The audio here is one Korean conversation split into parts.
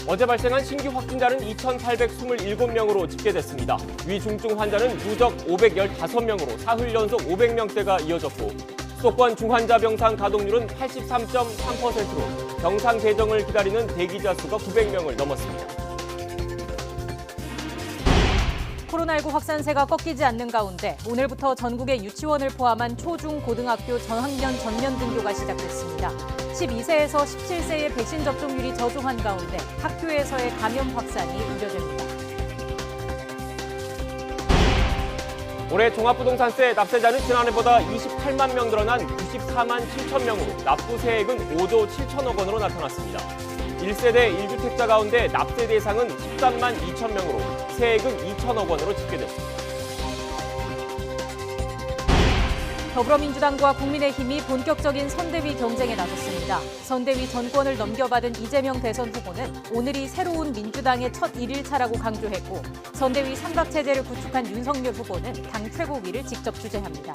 어제 발생한 신규 확진자는 2,827명으로 집계됐습니다. 위중증 환자는 누적 515명으로 사흘 연속 500명대가 이어졌고 수도권 중환자 병상 가동률은 83.3%로 병상 배정을 기다리는 대기자 수가 900명을 넘었습니다. 코로나19 확산세가 꺾이지 않는 가운데 오늘부터 전국의 유치원을 포함한 초중 고등학교 저학년 전면 등교가 시작됐습니다. 12세에서 17세의 백신 접종률이 저조한 가운데 학교에서의 감염 확산이 우려됩니다. 올해 종합부동산세 납세자는 지난해보다 28만 명 늘어난 94만 7천 명으로 납부세액은 5조 7천억 원으로 나타났습니다. 1세대 1주택자 가운데 납세 대상은 13만 2천 명으로 세액은 2천억 원으로 집계됐습니다. 더불어민주당과 국민의힘이 본격적인 선대위 경쟁에 나섰습니다. 선대위 전권을 넘겨받은 이재명 대선 후보는 오늘이 새로운 민주당의 첫 1일차라고 강조했고 선대위 삼각체제를 구축한 윤석열 후보는 당 최고위를 직접 주재합니다.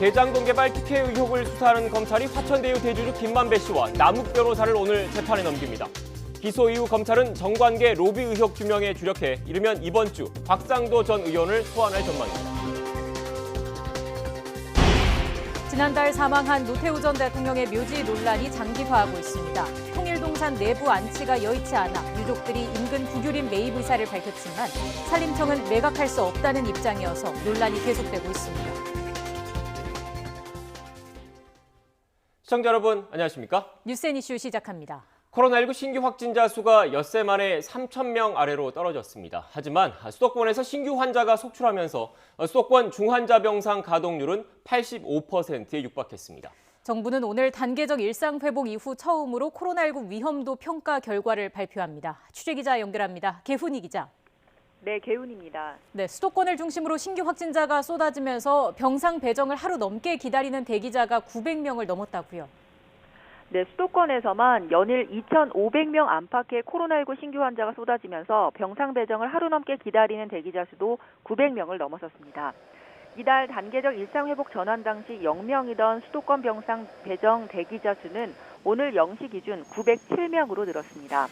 대장동 개발 특혜 의혹을 수사하는 검찰이 화천대유 대주주 김만배 씨와 남욱 변호사를 오늘 재판에 넘깁니다. 기소 이후 검찰은 정관계 로비 의혹 규명에 주력해 이르면 이번 주 곽상도 전 의원을 소환할 전망입니다. 지난달 사망한 노태우 전 대통령의 묘지 논란이 장기화하고 있습니다. 통일동산 내부 안치가 여의치 않아 유족들이 인근 국유림 매입 의사를 밝혔지만 산림청은 매각할 수 없다는 입장이어서 논란이 계속되고 있습니다. 시청자 여러분, 안녕하십니까? 뉴스앤 이슈 시작합니다. 코로나19 신규 확진자 수가 엿새 만에 3,000명 아래로 떨어졌습니다. 하지만 수도권에서 신규 환자가 속출하면서 수도권 중환자 병상 가동률은 85%에 육박했습니다. 정부는 오늘 단계적 일상 회복 이후 처음으로 코로나19 위험도 평가 결과를 발표합니다. 취재기자 연결합니다. 개훈이 기자. 네, 개훈입니다. 네, 수도권을 중심으로 신규 확진자가 쏟아지면서 병상 배정을 하루 넘게 기다리는 대기자가 900명을 넘었다고요. 네, 수도권에서만 연일 2,500명 안팎의 코로나19 신규 환자가 쏟아지면서 병상 배정을 하루 넘게 기다리는 대기자 수도 900명을 넘어섰습니다. 이달 단계적 일상회복 전환 당시 0명이던 수도권 병상 배정 대기자 수는 오늘 0시 기준 907명으로 늘었습니다.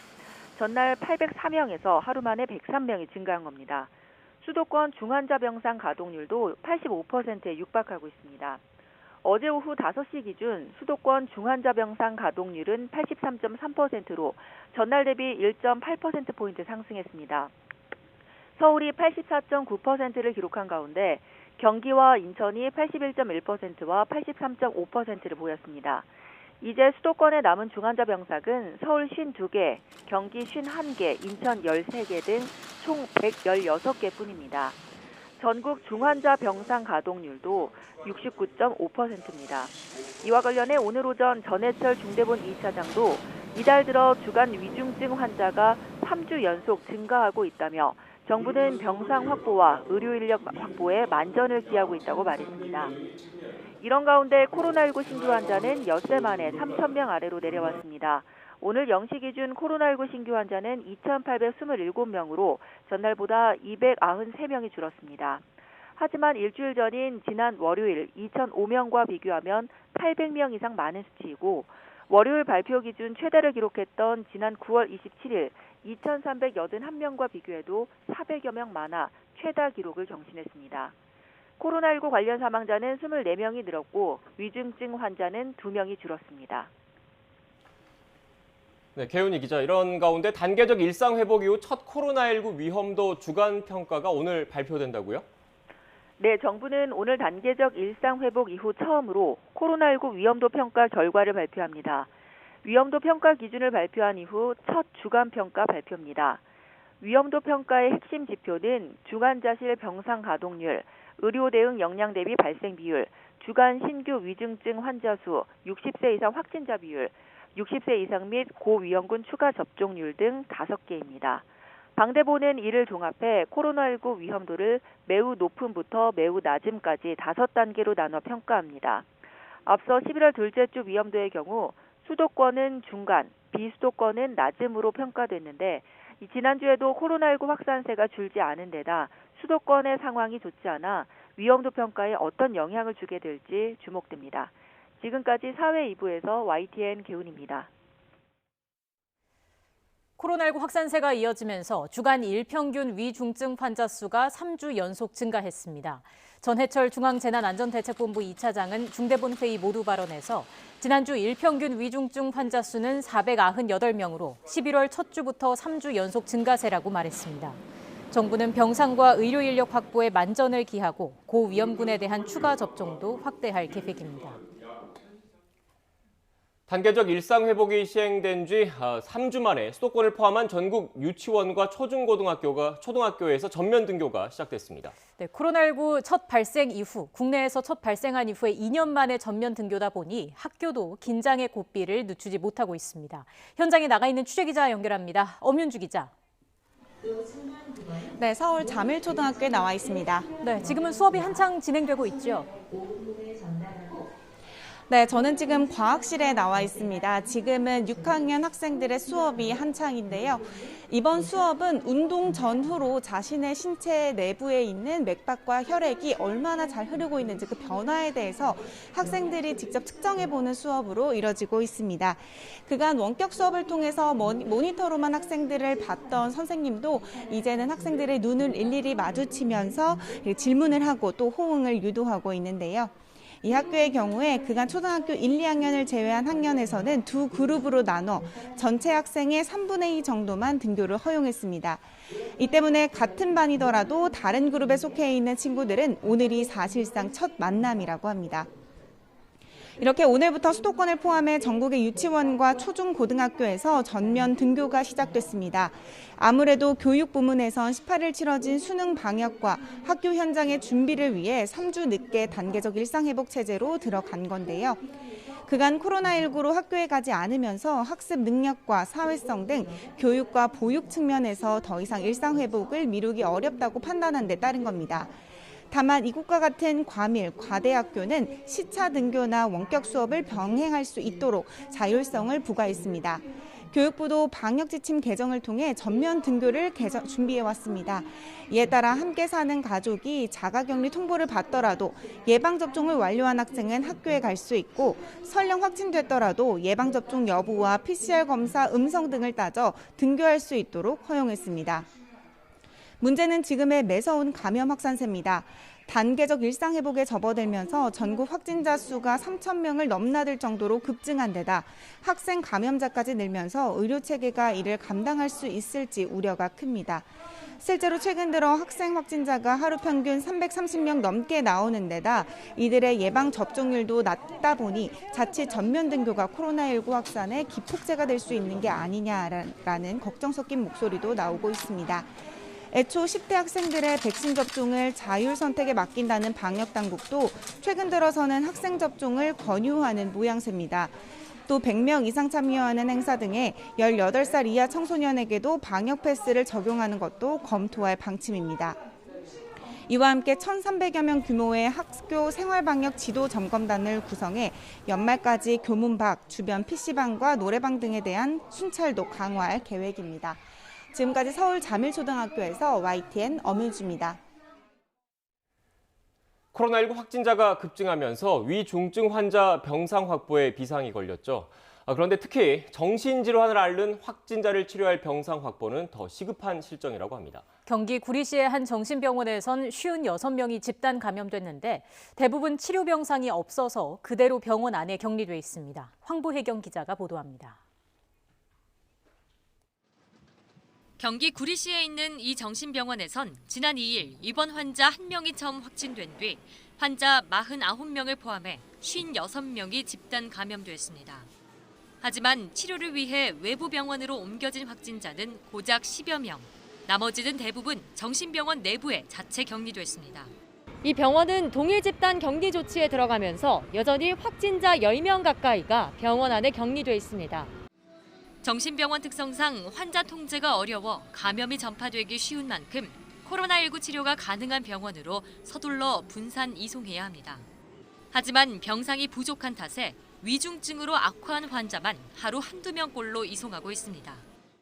전날 804명에서 하루 만에 103명이 증가한 겁니다. 수도권 중환자 병상 가동률도 85%에 육박하고 있습니다. 어제 오후 5시 기준 수도권 중환자 병상 가동률은 83.3%로 전날 대비 1.8%포인트 상승했습니다. 서울이 84.9%를 기록한 가운데 경기와 인천이 81.1%와 83.5%를 보였습니다. 이제 수도권에 남은 중환자 병상은 서울 52개, 경기 51개, 인천 13개 등 총 116개뿐입니다. 전국 중환자 병상 가동률도 69.5%입니다. 이와 관련해 오늘 오전 전해철 중대본 2차장도 이달 들어 주간 위중증 환자가 3주 연속 증가하고 있다며 정부는 병상 확보와 의료 인력 확보에 만전을 기하고 있다고 말했습니다. 이런 가운데 코로나19 신규 환자는 엿새 만에 3,000명 아래로 내려왔습니다. 오늘 0시 기준 코로나19 신규 환자는 2,827명으로 전날보다 293명이 줄었습니다. 하지만 일주일 전인 지난 월요일 2,005명과 비교하면 800명 이상 많은 수치이고 월요일 발표 기준 최다를 기록했던 지난 9월 27일 2,381명과 비교해도 400여 명 많아 최다 기록을 경신했습니다. 코로나19 관련 사망자는 24명이 늘었고 위중증 환자는 2명이 줄었습니다. 네, 개훈이 기자, 이런 가운데 단계적 일상 회복 이후 첫 코로나19 위험도 주간 평가가 오늘 발표된다고요? 네, 정부는 오늘 단계적 일상 회복 이후 처음으로 코로나19 위험도 평가 결과를 발표합니다. 위험도 평가 기준을 발표한 이후 첫 주간 평가 발표입니다. 위험도 평가의 핵심 지표는 중환자실 병상 가동률, 의료 대응 역량 대비 발생 비율, 주간 신규 위중증 환자 수, 60세 이상 확진자 비율, 60세 이상 및 고위험군 추가 접종률 등 5개입니다. 방대본은 이를 종합해 코로나19 위험도를 매우 높음부터 매우 낮음까지 5단계로 나눠 평가합니다. 앞서 11월 둘째 주 위험도의 경우 수도권은 중간, 비수도권은 낮음으로 평가됐는데 지난주에도 코로나19 확산세가 줄지 않은 데다 수도권의 상황이 좋지 않아 위험도 평가에 어떤 영향을 주게 될지 주목됩니다. 지금까지 사회 2부에서 YTN 개훈입니다. 코로나19 확산세가 이어지면서 주간 일평균 위중증 환자 수가 3주 연속 증가했습니다. 전해철 중앙재난안전대책본부 2차장은 중대본 회의 모두 발언에서 지난주 일평균 위중증 환자 수는 498명으로 11월 첫 주부터 3주 연속 증가세라고 말했습니다. 정부는 병상과 의료 인력 확보에 만전을 기하고 고위험군에 대한 추가 접종도 확대할 계획입니다. 단계적 일상 회복이 시행된 지 3주 만에 수도권을 포함한 전국 유치원과 초등학교에서 전면 등교가 시작됐습니다. 네, 코로나19 첫 발생 이후 국내에서 첫 발생한 이후에 2년 만에 전면 등교다 보니 학교도 긴장의 고삐를 늦추지 못하고 있습니다. 현장에 나가 있는 취재기자 연결합니다. 엄윤주 기자. 네, 서울 자밀초등학교에 나와 있습니다. 네, 지금은 수업이 한창 진행되고 있죠. 네, 저는 지금 과학실에 나와 있습니다. 지금은 6학년 학생들의 수업이 한창인데요. 이번 수업은 운동 전후로 자신의 신체 내부에 있는 맥박과 혈액이 얼마나 잘 흐르고 있는지 그 변화에 대해서 학생들이 직접 측정해보는 수업으로 이뤄지고 있습니다. 그간 원격 수업을 통해서 모니터로만 학생들을 봤던 선생님도 이제는 학생들의 눈을 일일이 마주치면서 질문을 하고 또 호응을 유도하고 있는데요. 이 학교의 경우에 그간 초등학교 1, 2학년을 제외한 학년에서는 두 그룹으로 나눠 전체 학생의 3분의 2 정도만 등교를 허용했습니다. 이 때문에 같은 반이더라도 다른 그룹에 속해 있는 친구들은 오늘이 사실상 첫 만남이라고 합니다. 이렇게 오늘부터 수도권을 포함해 전국의 유치원과 초중고등학교에서 전면 등교가 시작됐습니다. 아무래도 교육 부문에선 18일 치러진 수능 방역과 학교 현장의 준비를 위해 3주 늦게 단계적 일상회복 체제로 들어간 건데요. 그간 코로나19로 학교에 가지 않으면서 학습 능력과 사회성 등 교육과 보육 측면에서 더 이상 일상회복을 미루기 어렵다고 판단한 데 따른 겁니다. 다만 이곳과 같은 과밀, 과대학교는 시차 등교나 원격 수업을 병행할 수 있도록 자율성을 부과했습니다. 교육부도 방역지침 개정을 통해 전면 등교를 준비해왔습니다. 이에 따라 함께 사는 가족이 자가격리 통보를 받더라도 예방접종을 완료한 학생은 학교에 갈 수 있고 설령 확진됐더라도 예방접종 여부와 PCR 검사 음성 등을 따져 등교할 수 있도록 허용했습니다. 문제는 지금의 매서운 감염 확산세입니다. 단계적 일상회복에 접어들면서 전국 확진자 수가 3,000명을 넘나들 정도로 급증한 데다 학생 감염자까지 늘면서 의료체계가 이를 감당할 수 있을지 우려가 큽니다. 실제로 최근 들어 학생 확진자가 하루 평균 330명 넘게 나오는 데다 이들의 예방 접종률도 낮다 보니 자칫 전면 등교가 코로나19 확산의 기폭제가 될 수 있는 게 아니냐라는 걱정 섞인 목소리도 나오고 있습니다. 애초 10대 학생들의 백신 접종을 자율 선택에 맡긴다는 방역 당국도 최근 들어서는 학생 접종을 권유하는 모양새입니다. 또 100명 이상 참여하는 행사 등에 18살 이하 청소년에게도 방역 패스를 적용하는 것도 검토할 방침입니다. 이와 함께 1,300여 명 규모의 학교 생활방역 지도 점검단을 구성해 연말까지 교문 밖, 주변 PC방과 노래방 등에 대한 순찰도 강화할 계획입니다. 지금까지 서울 자밀초등학교에서 YTN 엄윤주입니다. 코로나19 확진자가 급증하면서 위중증 환자 병상 확보에 비상이 걸렸죠. 그런데 특히 정신질환을 앓는 확진자를 치료할 병상 확보는 더 시급한 실정이라고 합니다. 경기 구리시의 한 정신병원에선 56명이 집단 감염됐는데 대부분 치료 병상이 없어서 그대로 병원 안에 격리돼 있습니다. 황보혜경 기자가 보도합니다. 경기 구리시에 있는 이 정신병원에선 지난 2일 입원 환자 1명이 처음 확진된 뒤 환자 49명을 포함해 56명이 집단 감염됐습니다. 하지만 치료를 위해 외부 병원으로 옮겨진 확진자는 고작 10여 명. 나머지는 대부분 정신병원 내부에 자체 격리됐습니다. 이 병원은 동일 집단 격리 조치에 들어가면서 여전히 확진자 10명 가까이가 병원 안에 격리돼 있습니다. 정신병원 특성상 환자 통제가 어려워 감염이 전파되기 쉬운 만큼 코로나19 치료가 가능한 병원으로 서둘러 분산 이송해야 합니다. 하지만 병상이 부족한 탓에 위중증으로 악화한 환자만 하루 한두 명꼴로 이송하고 있습니다.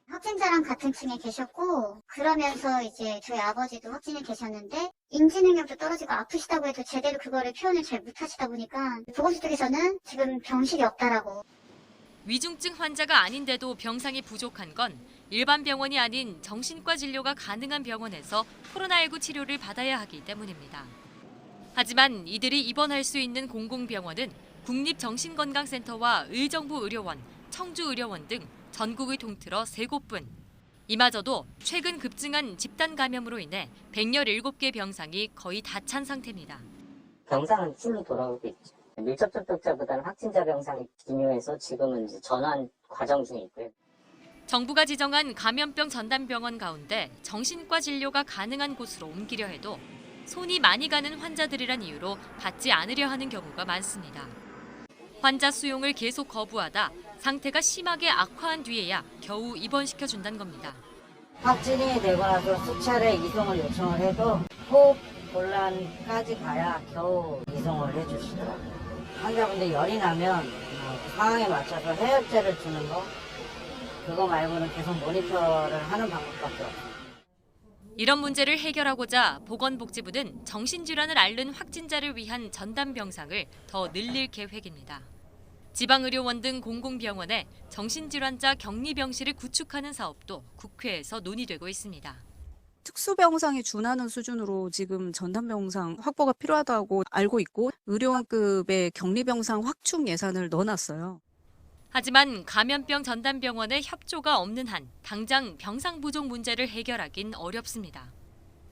확진자랑 같은 층에 계셨고 그러면서 이제 저희 아버지도 확진이 계셨는데 인지 능력도 떨어지고 아프시다고 해도 제대로 그거를 표현을 잘 못하시다 보니까 보건소 쪽에서는 지금 병실이 없다라고. 위중증 환자가 아닌데도 병상이 부족한 건 일반 병원이 아닌 정신과 진료가 가능한 병원에서 코로나19 치료를 받아야 하기 때문입니다. 하지만 이들이 입원할 수 있는 공공병원은 국립정신건강센터와 의정부 의료원, 청주의료원 등 전국을 통틀어 3곳뿐. 이마저도 최근 급증한 집단 감염으로 인해 117개 병상이 거의 다 찬 상태입니다. 병상은 힘이 돌아오고 있죠. 밀접 접촉자보다는 확진자 병상이 기묘해서 지금은 이제 전환 과정 중에 있고요. 정부가 지정한 감염병 전담병원 가운데 정신과 진료가 가능한 곳으로 옮기려 해도 손이 많이 가는 환자들이란 이유로 받지 않으려 하는 경우가 많습니다. 환자 수용을 계속 거부하다 상태가 심하게 악화한 뒤에야 겨우 입원시켜준다는 겁니다. 확진이 되고 나서 수차례 이송을 요청을 해도 호흡 곤란까지 가야 겨우 이송을 해주시더라고요. 환자분들 열이 나면 상황에 맞춰서 해열제를 주는 거, 그거 말고는 계속 모니터를 하는 방법밖에 없어요. 이런 문제를 해결하고자 보건복지부는 정신질환을 앓는 확진자를 위한 전담병상을 더 늘릴 계획입니다. 지방의료원 등 공공병원에 정신질환자 격리병실을 구축하는 사업도 국회에서 논의되고 있습니다. 특수병상에 준하는 수준으로 지금 전담병상 확보가 필요하다고 알고 있고 의료원급의 격리병상 확충 예산을 넣어놨어요. 하지만 감염병 전담병원에 협조가 없는 한 당장 병상 부족 문제를 해결하긴 어렵습니다.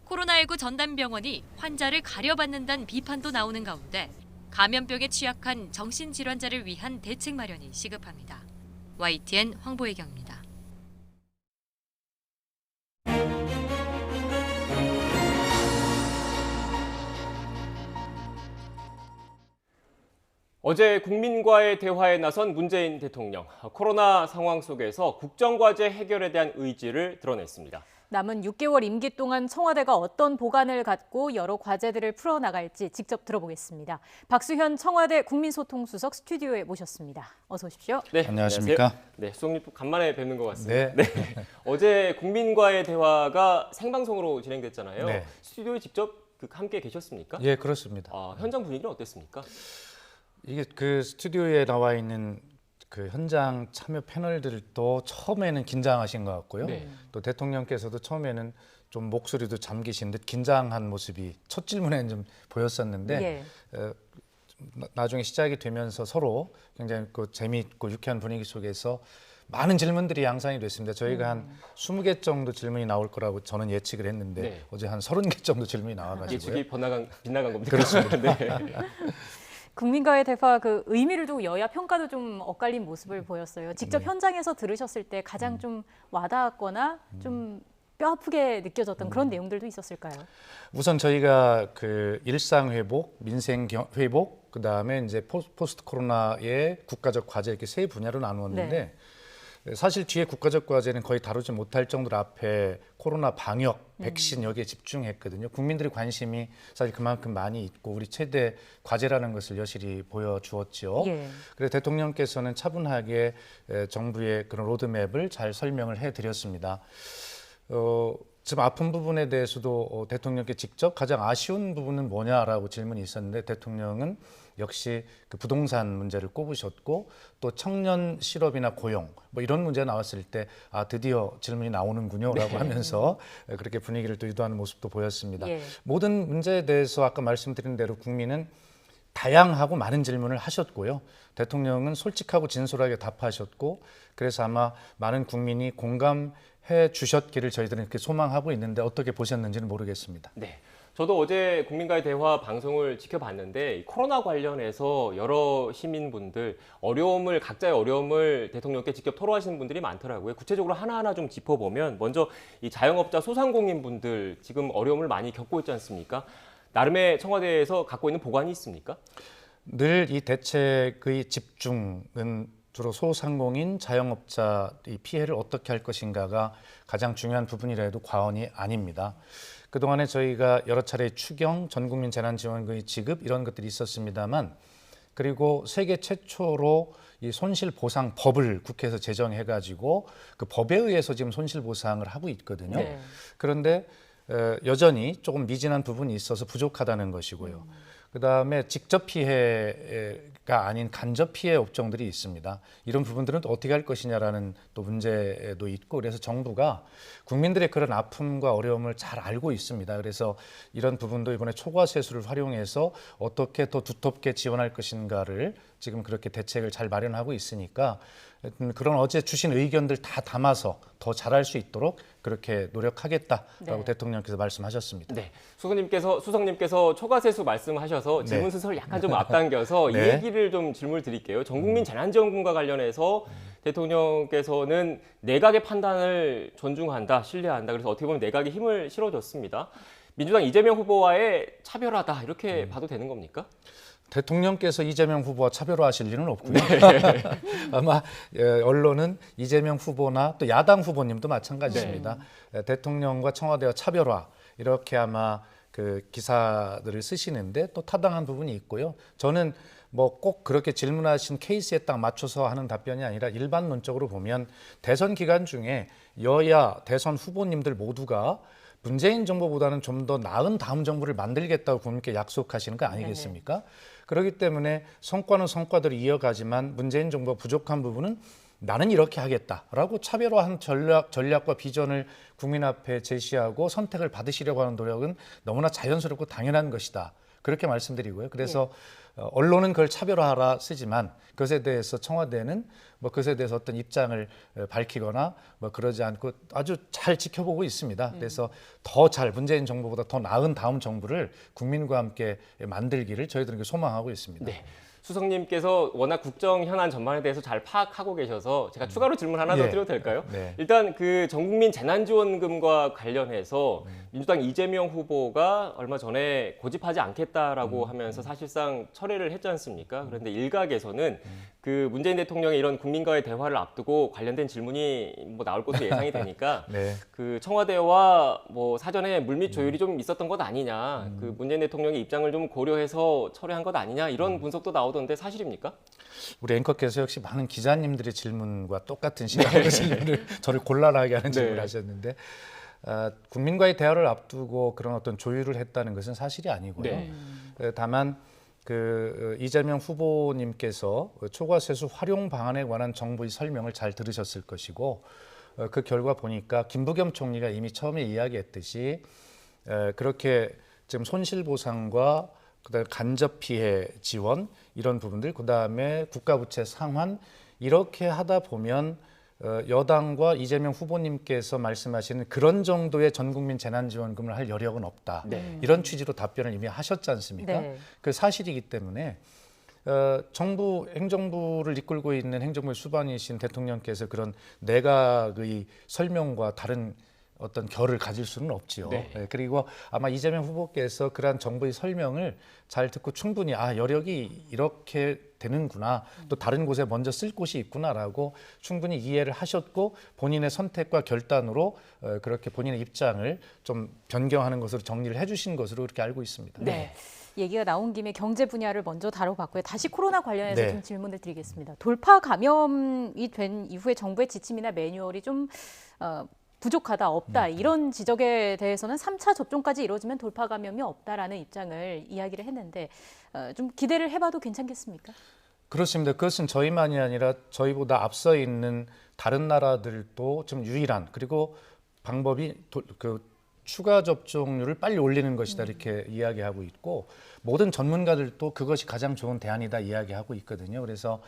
코로나19 전담병원이 환자를 가려받는다는 비판도 나오는 가운데 감염병에 취약한 정신질환자를 위한 대책 마련이 시급합니다. YTN 황보혜경입니다. 어제 국민과의 대화에 나선 문재인 대통령. 코로나 상황 속에서 국정과제 해결에 대한 의지를 드러냈습니다. 남은 6개월 임기 동안 청와대가 어떤 보관을 갖고 여러 과제들을 풀어나갈지 직접 들어보겠습니다. 박수현 청와대 국민소통수석 스튜디오에 모셨습니다. 어서 오십시오. 네, 안녕하십니까? 네, 수석님 간만에 뵙는 것 같습니다. 네. 어제 국민과의 대화가 생방송으로 진행됐잖아요. 네. 스튜디오에 직접 함께 계셨습니까? 예, 그렇습니다. 현장 분위기는 어땠습니까? 이게 그 스튜디오에 나와 있는 그 현장 참여 패널들도 처음에는 긴장하신 것 같고요. 네. 또 대통령께서도 처음에는 좀 목소리도 잠기신 듯 긴장한 모습이 첫 질문에는 좀 보였었는데 나중에 시작이 되면서 서로 굉장히 그 재미있고 유쾌한 분위기 속에서 많은 질문들이 양산이 됐습니다. 저희가 한 20개 정도 질문이 나올 거라고 저는 예측을 했는데 어제 한 30개 정도 질문이 나와가지고요. 예측이 빗나간 겁니까? 그렇습니다. 네. 국민과의 대화 그 의미를 두고 여야 평가도 좀 엇갈린 모습을 보였어요. 직접 현장에서 들으셨을 때 가장 좀 와닿았거나 좀 뼈아프게 느껴졌던 그런 내용들도 있었을까요? 우선 저희가 그 일상 회복, 민생 회복, 그다음에 이제 포스트 코로나의 국가적 과제 이렇게 세 분야로 나누었는데 사실 뒤에 국가적 과제는 거의 다루지 못할 정도로 앞에 코로나 방역, 백신 여기에 집중했거든요. 국민들의 관심이 사실 그만큼 많이 있고 우리 최대 과제라는 것을 여실히 보여주었죠. 그래서 대통령께서는 차분하게 정부의 그런 로드맵을 잘 설명을 해드렸습니다. 지금 아픈 부분에 대해서도 대통령께 직접 가장 아쉬운 부분은 뭐냐라고 질문이 있었는데 대통령은 역시 그 부동산 문제를 꼽으셨고 또 청년 실업이나 고용 뭐 이런 문제 나왔을 때 드디어 질문이 나오는군요라고 하면서 그렇게 분위기를 또 유도하는 모습도 보였습니다. 모든 문제에 대해서 아까 말씀드린 대로 국민은 다양하고 많은 질문을 하셨고요. 대통령은 솔직하고 진솔하게 답하셨고 그래서 아마 많은 국민이 공감해 주셨기를 저희들은 이렇게 소망하고 있는데 어떻게 보셨는지는 모르겠습니다. 네. 저도 어제 국민과의 대화 방송을 지켜봤는데 코로나 관련해서 여러 시민분들 각자의 어려움을 대통령께 직접 토로하시는 분들이 많더라고요. 구체적으로 하나하나 좀 짚어보면 먼저 이 자영업자 소상공인분들 지금 어려움을 많이 겪고 있지 않습니까? 나름의 청와대에서 갖고 있는 보관이 있습니까? 늘 이 대책의 집중은 주로 소상공인, 자영업자 이 피해를 어떻게 할 것인가가 가장 중요한 부분이라 해도 과언이 아닙니다. 그동안에 저희가 여러 차례 추경, 전국민 재난지원금의 지급 이런 것들이 있었습니다만 그리고 세계 최초로 이 손실보상법을 국회에서 제정해가지고 그 법에 의해서 지금 손실보상을 하고 있거든요. 그런데 여전히 조금 미진한 부분이 있어서 부족하다는 것이고요. 그다음에 직접 피해 가 아닌 간접 피해 업종들이 있습니다. 이런 부분들은 또 어떻게 할 것이냐라는 또 문제도 있고, 그래서 정부가 국민들의 그런 아픔과 어려움을 잘 알고 있습니다. 그래서 이런 부분도 이번에 초과 세수를 활용해서 어떻게 더 두텁게 지원할 것인가를 지금 그렇게 대책을 잘 마련하고 있으니까 그런 어제 주신 의견들 다 담아서 더 잘할 수 있도록 그렇게 노력하겠다라고 네. 대통령께서 말씀하셨습니다. 네, 수석님께서 초과세수 말씀하셔서 질문 네. 순서를 약간 좀 앞당겨서 네. 이 얘기를 좀 질문을 드릴게요. 전국민 재난지원금과 관련해서 대통령께서는 내각의 판단을 존중한다, 신뢰한다. 그래서 어떻게 보면 내각에 힘을 실어줬습니다. 민주당 이재명 후보와의 차별화다 이렇게 봐도 되는 겁니까? 대통령께서 이재명 후보와 차별화하실 일은 없고요. 아마 언론은 이재명 후보나 또 야당 후보님도 마찬가지입니다. 대통령과 청와대와 차별화 이렇게 아마 그 기사들을 쓰시는데 또 타당한 부분이 있고요. 저는 뭐 꼭 그렇게 질문하신 케이스에 딱 맞춰서 하는 답변이 아니라 일반론적으로 보면 대선 기간 중에 여야 대선 후보님들 모두가 문재인 정부보다는 좀 더 나은 다음 정부를 만들겠다고 국민께 약속하시는 거 아니겠습니까? 그렇기 때문에 성과는 성과대로 이어가지만 문재인 정부가 부족한 부분은 나는 이렇게 하겠다라고 차별화한 전략과 비전을 국민 앞에 제시하고 선택을 받으시려고 하는 노력은 너무나 자연스럽고 당연한 것이다. 그렇게 말씀드리고요. 그래서 언론은 그걸 차별화하라 쓰지만 그것에 대해서 청와대는 뭐 그것에 대해서 어떤 입장을 밝히거나 뭐 그러지 않고 아주 잘 지켜보고 있습니다. 그래서 더 잘 문재인 정부보다 더 나은 다음 정부를 국민과 함께 만들기를 저희들은 소망하고 있습니다. 네. 수석님께서 워낙 국정 현안 전반에 대해서 잘 파악하고 계셔서 제가 추가로 질문 하나 더 드려도 될까요? 네. 일단 그 전국민 재난지원금과 관련해서 민주당 이재명 후보가 얼마 전에 고집하지 않겠다라고 하면서 사실상 철회를 했지 않습니까? 그런데 일각에서는 그 문재인 대통령의 이런 국민과의 대화를 앞두고 관련된 질문이 뭐 나올 것으로 예상이 되니까 네. 그 청와대와 뭐 사전에 물밑 조율이 좀 있었던 것 아니냐, 그 문재인 대통령의 입장을 좀 고려해서 철회한 것 아니냐 이런 분석도 나오던데 사실입니까? 우리 앵커께서 역시 많은 기자님들의 질문과 똑같은 시각으로 질문을 저를 곤란하게 하는 질문을 하셨는데 국민과의 대화를 앞두고 그런 어떤 조율을 했다는 것은 사실이 아니고요. 다만 그 이재명 후보님께서 초과세수 활용 방안에 관한 정부의 설명을 잘 들으셨을 것이고 그 결과 보니까 김부겸 총리가 이미 처음에 이야기했듯이 그렇게 지금 손실보상과 그다음에 간접 피해 지원 이런 부분들, 그다음에 국가부채 상환 이렇게 하다 보면 여당과 이재명 후보님께서 말씀하시는 그런 정도의 전국민 재난지원금을 할 여력은 없다. 이런 취지로 답변을 이미 하셨지 않습니까? 네. 그 사실이기 때문에 정부 행정부를 이끌고 있는 행정부의 수반이신 대통령께서 그런 내각의 설명과 다른 어떤 결을 가질 수는 없지요. 그리고 아마 이재명 후보께서 그러한 정부의 설명을 잘 듣고 충분히 여력이 이렇게 되는구나, 또 다른 곳에 먼저 쓸 곳이 있구나라고 충분히 이해를 하셨고 본인의 선택과 결단으로 그렇게 본인의 입장을 좀 변경하는 것으로 정리를 해주신 것으로 그렇게 알고 있습니다. 네. 얘기가 나온 김에 경제 분야를 먼저 다뤄봤고요. 다시 코로나 관련해서 좀 질문을 드리겠습니다. 돌파 감염이 된 이후에 정부의 지침이나 매뉴얼이 좀 부족하다, 없다 이런 지적에 대해서는 3차 접종까지 이루어지면 돌파 감염이 없다라는 입장을 이야기를 했는데 좀 기대를 해봐도 괜찮겠습니까? 그렇습니다. 그것은 저희만이 아니라 저희보다 앞서 있는 다른 나라들도 좀 유일한, 그리고 방법이 그 추가 접종률을 빨리 올리는 것이다 이렇게 이야기하고 있고 모든 전문가들도 그것이 가장 좋은 대안이다 이야기하고 있거든요. 그래서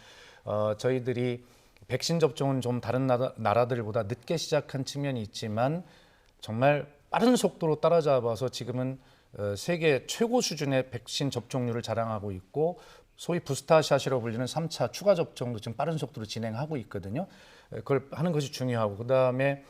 저희들이 백신 접종은 좀 다른 나라들보다 늦게 시작한 측면이 있지만 정말 빠른 속도로 따라잡아서 지금은 세계 최고 수준의 백신 접종률을 자랑하고 있고 소위 부스터샷이라고 불리는 3차 추가 접종도 지금 빠른 속도로 진행하고 있거든요. 그걸 하는 것이 중요하고 그다음에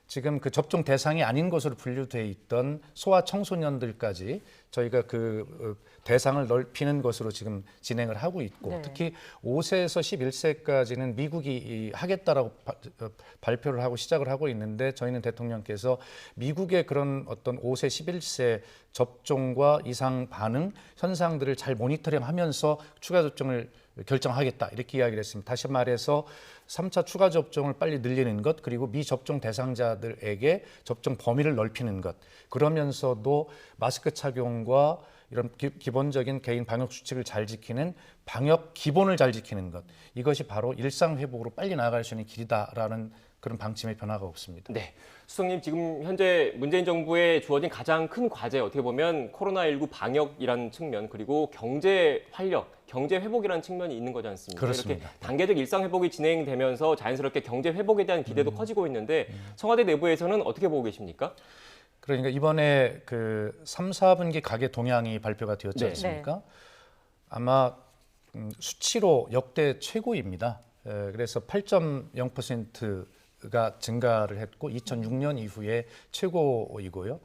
지금 그 접종 대상이 아닌 것으로 분류돼 있던 소아 청소년들까지 저희가 그 대상을 넓히는 것으로 지금 진행을 하고 있고 특히 5세에서 11세까지는 미국이 하겠다라고 발표를 하고 시작을 하고 있는데 저희는 대통령께서 미국의 그런 어떤 5세, 11세 접종과 이상 반응 현상들을 잘 모니터링하면서 추가 접종을 결정하겠다 이렇게 이야기를 했습니다. 다시 말해서 3차 추가 접종을 빨리 늘리는 것, 그리고 미접종 대상자들에게 접종 범위를 넓히는 것, 그러면서도 마스크 착용과 이런 기본적인 개인 방역 수칙을 잘 지키는 방역 기본을 잘 지키는 것, 이것이 바로 일상 회복으로 빨리 나아갈 수 있는 길이다라는 그런 방침의 변화가 없습니다. 네, 수석님 지금 현재 문재인 정부에 주어진 가장 큰 과제 어떻게 보면 코로나19 방역이라는 측면 그리고 경제 활력, 경제 회복이라는 측면이 있는 거지 않습니까? 그렇습니다. 이렇게 단계적 일상 회복이 진행되면서 자연스럽게 경제 회복에 대한 기대도 커지고 있는데 청와대 내부에서는 어떻게 보고 계십니까? 그러니까 이번에 그 3, 4분기 가계 동향이 발표가 되었지 네. 않습니까? 아마 수치로 역대 최고입니다. 그래서 8.0%가 증가를 했고 2006년 이후에 최고이고요.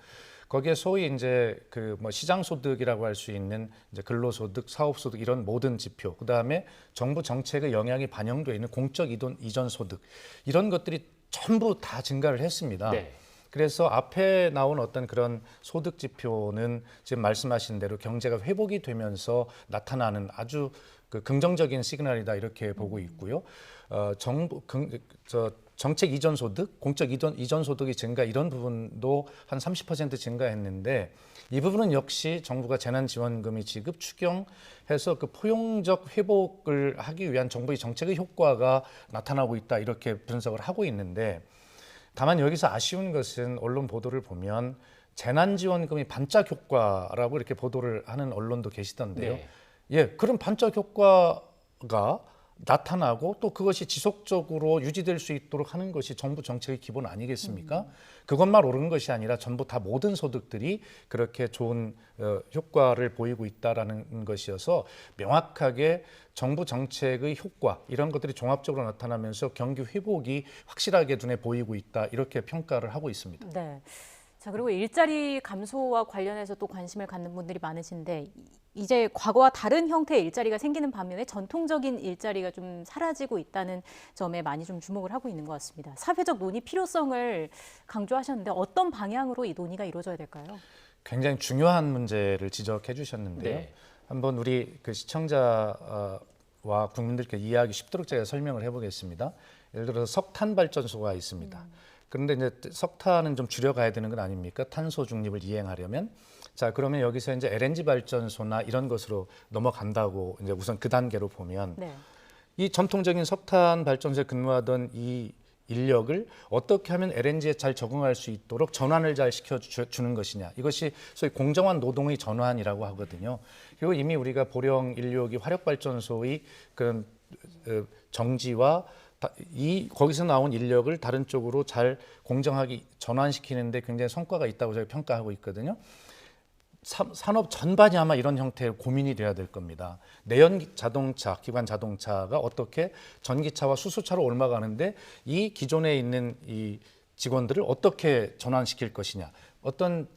거기에 소위 이제 그 뭐 시장 소득이라고 할 수 있는 이제 근로소득, 사업소득 이런 모든 지표, 그 다음에 정부 정책의 영향이 반영되어 있는 공적 이전 소득 이런 것들이 전부 다 증가를 했습니다. 네. 그래서 앞에 나온 어떤 그런 소득 지표는 지금 말씀하신 대로 경제가 회복이 되면서 나타나는 아주 그 긍정적인 시그널이다 이렇게 보고 있고요. 정책 이전 소득, 공적 이전 소득이 증가 이런 부분도 한 30% 증가했는데 이 부분은 역시 정부가 재난지원금이 지급 추경해서 그 포용적 회복을 하기 위한 정부의 정책의 효과가 나타나고 있다 이렇게 분석을 하고 있는데 다만 여기서 아쉬운 것은 언론 보도를 보면 재난지원금이 반짝 효과라고 이렇게 보도를 하는 언론도 계시던데요. 네. 예, 그런 반짝 효과가 나타나고 또 그것이 지속적으로 유지될 수 있도록 하는 것이 정부 정책의 기본 아니겠습니까? 그것만 옳은 것이 아니라 전부 다 모든 소득들이 그렇게 좋은 효과를 보이고 있다라는 것이어서 명확하게 정부 정책의 효과 이런 것들이 종합적으로 나타나면서 경기 회복이 확실하게 눈에 보이고 있다 이렇게 평가를 하고 있습니다. 네. 자, 그리고 일자리 감소와 관련해서 또 관심을 갖는 분들이 많으신데 이제 과거와 다른 형태의 일자리가 생기는 반면에 전통적인 일자리가 좀 사라지고 있다는 점에 많이 좀 주목을 하고 있는 것 같습니다. 사회적 논의 필요성을 강조하셨는데 어떤 방향으로 이 논의가 이루어져야 될까요? 굉장히 중요한 문제를 지적해 주셨는데요. 네. 한번 우리 그 시청자와 국민들께 이해하기 쉽도록 제가 설명을 해보겠습니다. 예를 들어서 석탄 발전소가 있습니다. 그런데 이제 석탄은 좀 줄여가야 되는 건 아닙니까? 탄소 중립을 이행하려면. 자, 그러면 여기서 이제 LNG 발전소나 이런 것으로 넘어간다고 이제 우선 그 단계로 보면 네. 이 전통적인 석탄 발전소에 근무하던 이 인력을 어떻게 하면 LNG에 잘 적응할 수 있도록 전환을 잘 시켜주는 것이냐. 이것이 소위 공정한 노동의 전환이라고 하거든요. 그리고 이미 우리가 보령 1, 6기 화력발전소의 그런 정지와 거기서 나온 인력을 다른 쪽으로 잘 공정하게 전환시키는데 굉장히 성과가 있다고 저희가 평가하고 있거든요. 산업 전반이 아마 이런 형태의 고민이 돼야 될 겁니다. 내연 자동차, 기관 자동차가 어떻게 전기차와 수소차로 옮아가는데 이 기존에 있는 이 직원들을 어떻게 전환시킬 것이냐. 어떤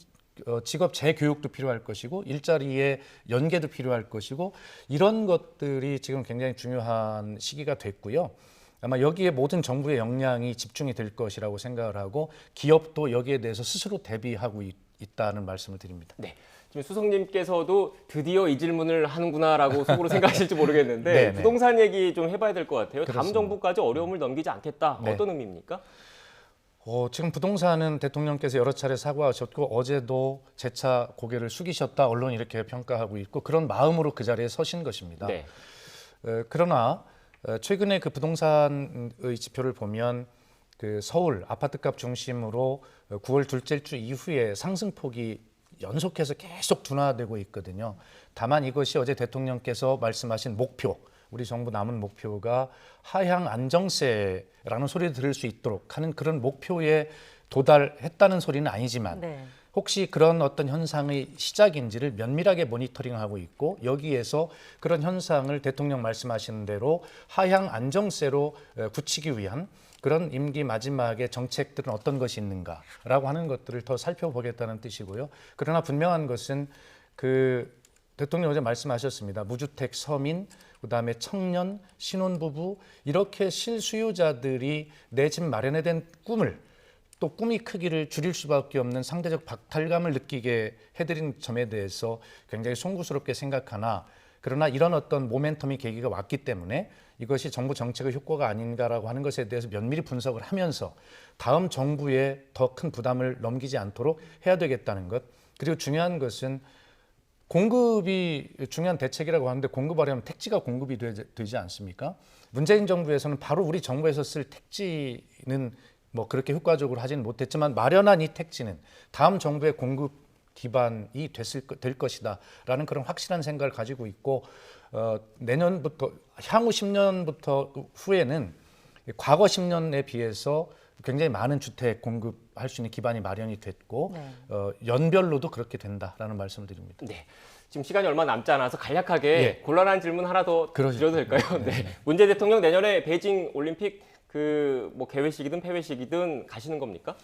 직업 재교육도 필요할 것이고 일자리의 연계도 필요할 것이고 이런 것들이 지금 굉장히 중요한 시기가 됐고요. 아마 여기에 모든 정부의 역량이 집중이 될 것이라고 생각을 하고 기업도 여기에 대해서 스스로 대비하고 있다는 말씀을 드립니다. 네. 지금 수석님께서도 드디어 이 질문을 하는구나라고 속으로 생각하실지 모르겠는데 네, 네. 부동산 얘기 좀 해봐야 될 것 같아요. 다음 그렇습니다. 정부까지 어려움을 넘기지 않겠다. 네. 어떤 의미입니까? 지금 부동산은 대통령께서 여러 차례 사과하셨고 어제도 재차 고개를 숙이셨다 언론이 이렇게 평가하고 있고 그런 마음으로 그 자리에 서신 것입니다. 네. 그러나 최근에 그 부동산의 지표를 보면 그 서울 아파트값 중심으로 9월 둘째 주 이후에 상승폭이 연속해서 계속 둔화되고 있거든요. 다만 이것이 어제 대통령께서 말씀하신 목표, 우리 정부 남은 목표가 하향 안정세라는 소리를 들을 수 있도록 하는 그런 목표에 도달했다는 소리는 아니지만 네. 혹시 그런 어떤 현상의 시작인지를 면밀하게 모니터링하고 있고 여기에서 그런 현상을 대통령 말씀하시는 대로 하향 안정세로 굳히기 위한 그런 임기 마지막에 정책들은 어떤 것이 있는가라고 하는 것들을 더 살펴보겠다는 뜻이고요. 그러나 분명한 것은 그 대통령 어제 말씀하셨습니다. 무주택 서민, 그다음에 청년, 신혼부부 이렇게 실수요자들이 내 집 마련에 대한 꿈을 또 꿈이 크기를 줄일 수밖에 없는 상대적 박탈감을 느끼게 해드린 점에 대해서 굉장히 송구스럽게 생각하나 그러나 이런 어떤 모멘텀이 계기가 왔기 때문에 이것이 정부 정책의 효과가 아닌가라고 하는 것에 대해서 면밀히 분석을 하면서 다음 정부에 더 큰 부담을 넘기지 않도록 해야 되겠다는 것. 그리고 중요한 것은 공급이 중요한 대책이라고 하는데 공급하려면 택지가 공급이 되지 않습니까? 문재인 정부에서는 바로 우리 정부에서 쓸 택지는 뭐 그렇게 효과적으로 하지는 못했지만 마련한 이 택지는 다음 정부의 공급 기반이 될 것이다라는 그런 확실한 생각을 가지고 있고 내년부터 향후 10년부터 후에는 과거 10년에 비해서 굉장히 많은 주택 공급할 수 있는 기반이 마련이 됐고 네. 연별로도 그렇게 된다라는 말씀을 드립니다. 네. 지금 시간이 얼마 남지 않아서 간략하게 예. 곤란한 질문 하나 더 드려도 될까요? 네. 문재인 대통령 내년에 베이징 올림픽 뭐 개회식이든 폐회식이든 가시는 겁니까?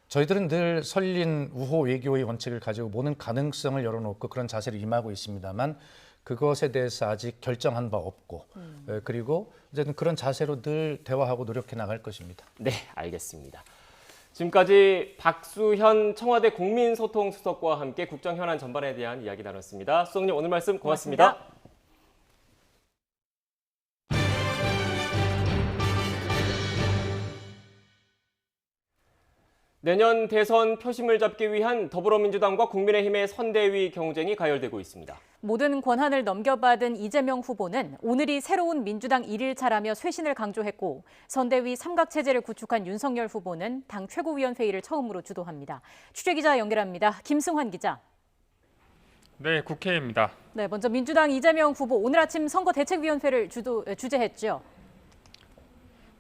저희들은 늘 설린 우호 외교의 원칙을 가지고 모든 가능성을 열어놓고 그런 자세를 임하고 있습니다만 그것에 대해서 아직 결정한 바 없고 그리고 어쨌든 그런 자세로 늘 대화하고 노력해 나갈 것입니다. 네, 알겠습니다. 지금까지 박수현 청와대 국민소통수석과 함께 국정 현안 전반에 대한 이야기 나눴습니다. 수석님 오늘 말씀 고맙습니다. 내년 대선 표심을 잡기 위한 더불어민주당과 국민의힘의 선대위 경쟁이 가열되고 있습니다. 모든 권한을 넘겨받은 이재명 후보는 오늘이 새로운 민주당 1일차라며 쇄신을 강조했고 선대위 삼각체제를 구축한 윤석열 후보는 당 최고위원회의를 처음으로 주도합니다. 취재기자 연결합니다. 김승환 기자. 네, 국회입니다. 네, 먼저 민주당 이재명 후보 오늘 아침 선거대책위원회를 주재했죠.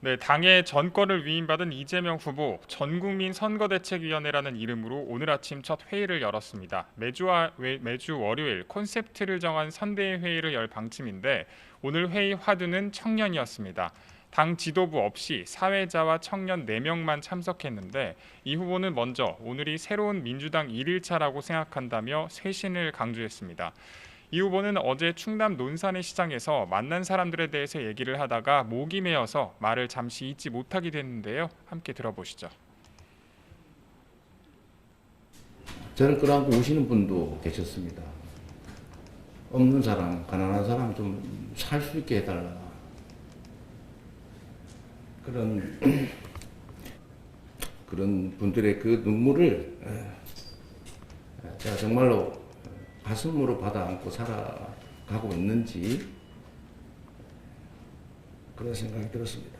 네, 당의 전권을 위임받은 이재명 후보 전국민 선거대책위원회라는 이름으로 오늘 아침 첫 회의를 열었습니다. 매주 월요일 콘셉트를 정한 선대위 회의를 열 방침인데 오늘 회의 화두는 청년이었습니다. 당 지도부 없이 사회자와 청년 4명만 참석했는데 이 후보는 먼저 오늘이 새로운 민주당 1일차라고 생각한다며 쇄신을 강조했습니다. 이 후보는 어제 충남 논산의 시장에서 만난 사람들에 대해서 얘기를 하다가 목이 메어서 말을 잠시 잇지 못하게 됐는데요. 함께 들어보시죠. 저를 끌어안고 우시는 분도 계셨습니다. 없는 사람, 가난한 사람 좀 살 수 있게 해달라. 그런 분들의 그 눈물을 제가 정말로 가슴으로 받아 안고 살아가고 있는지 그런 생각이 들었습니다.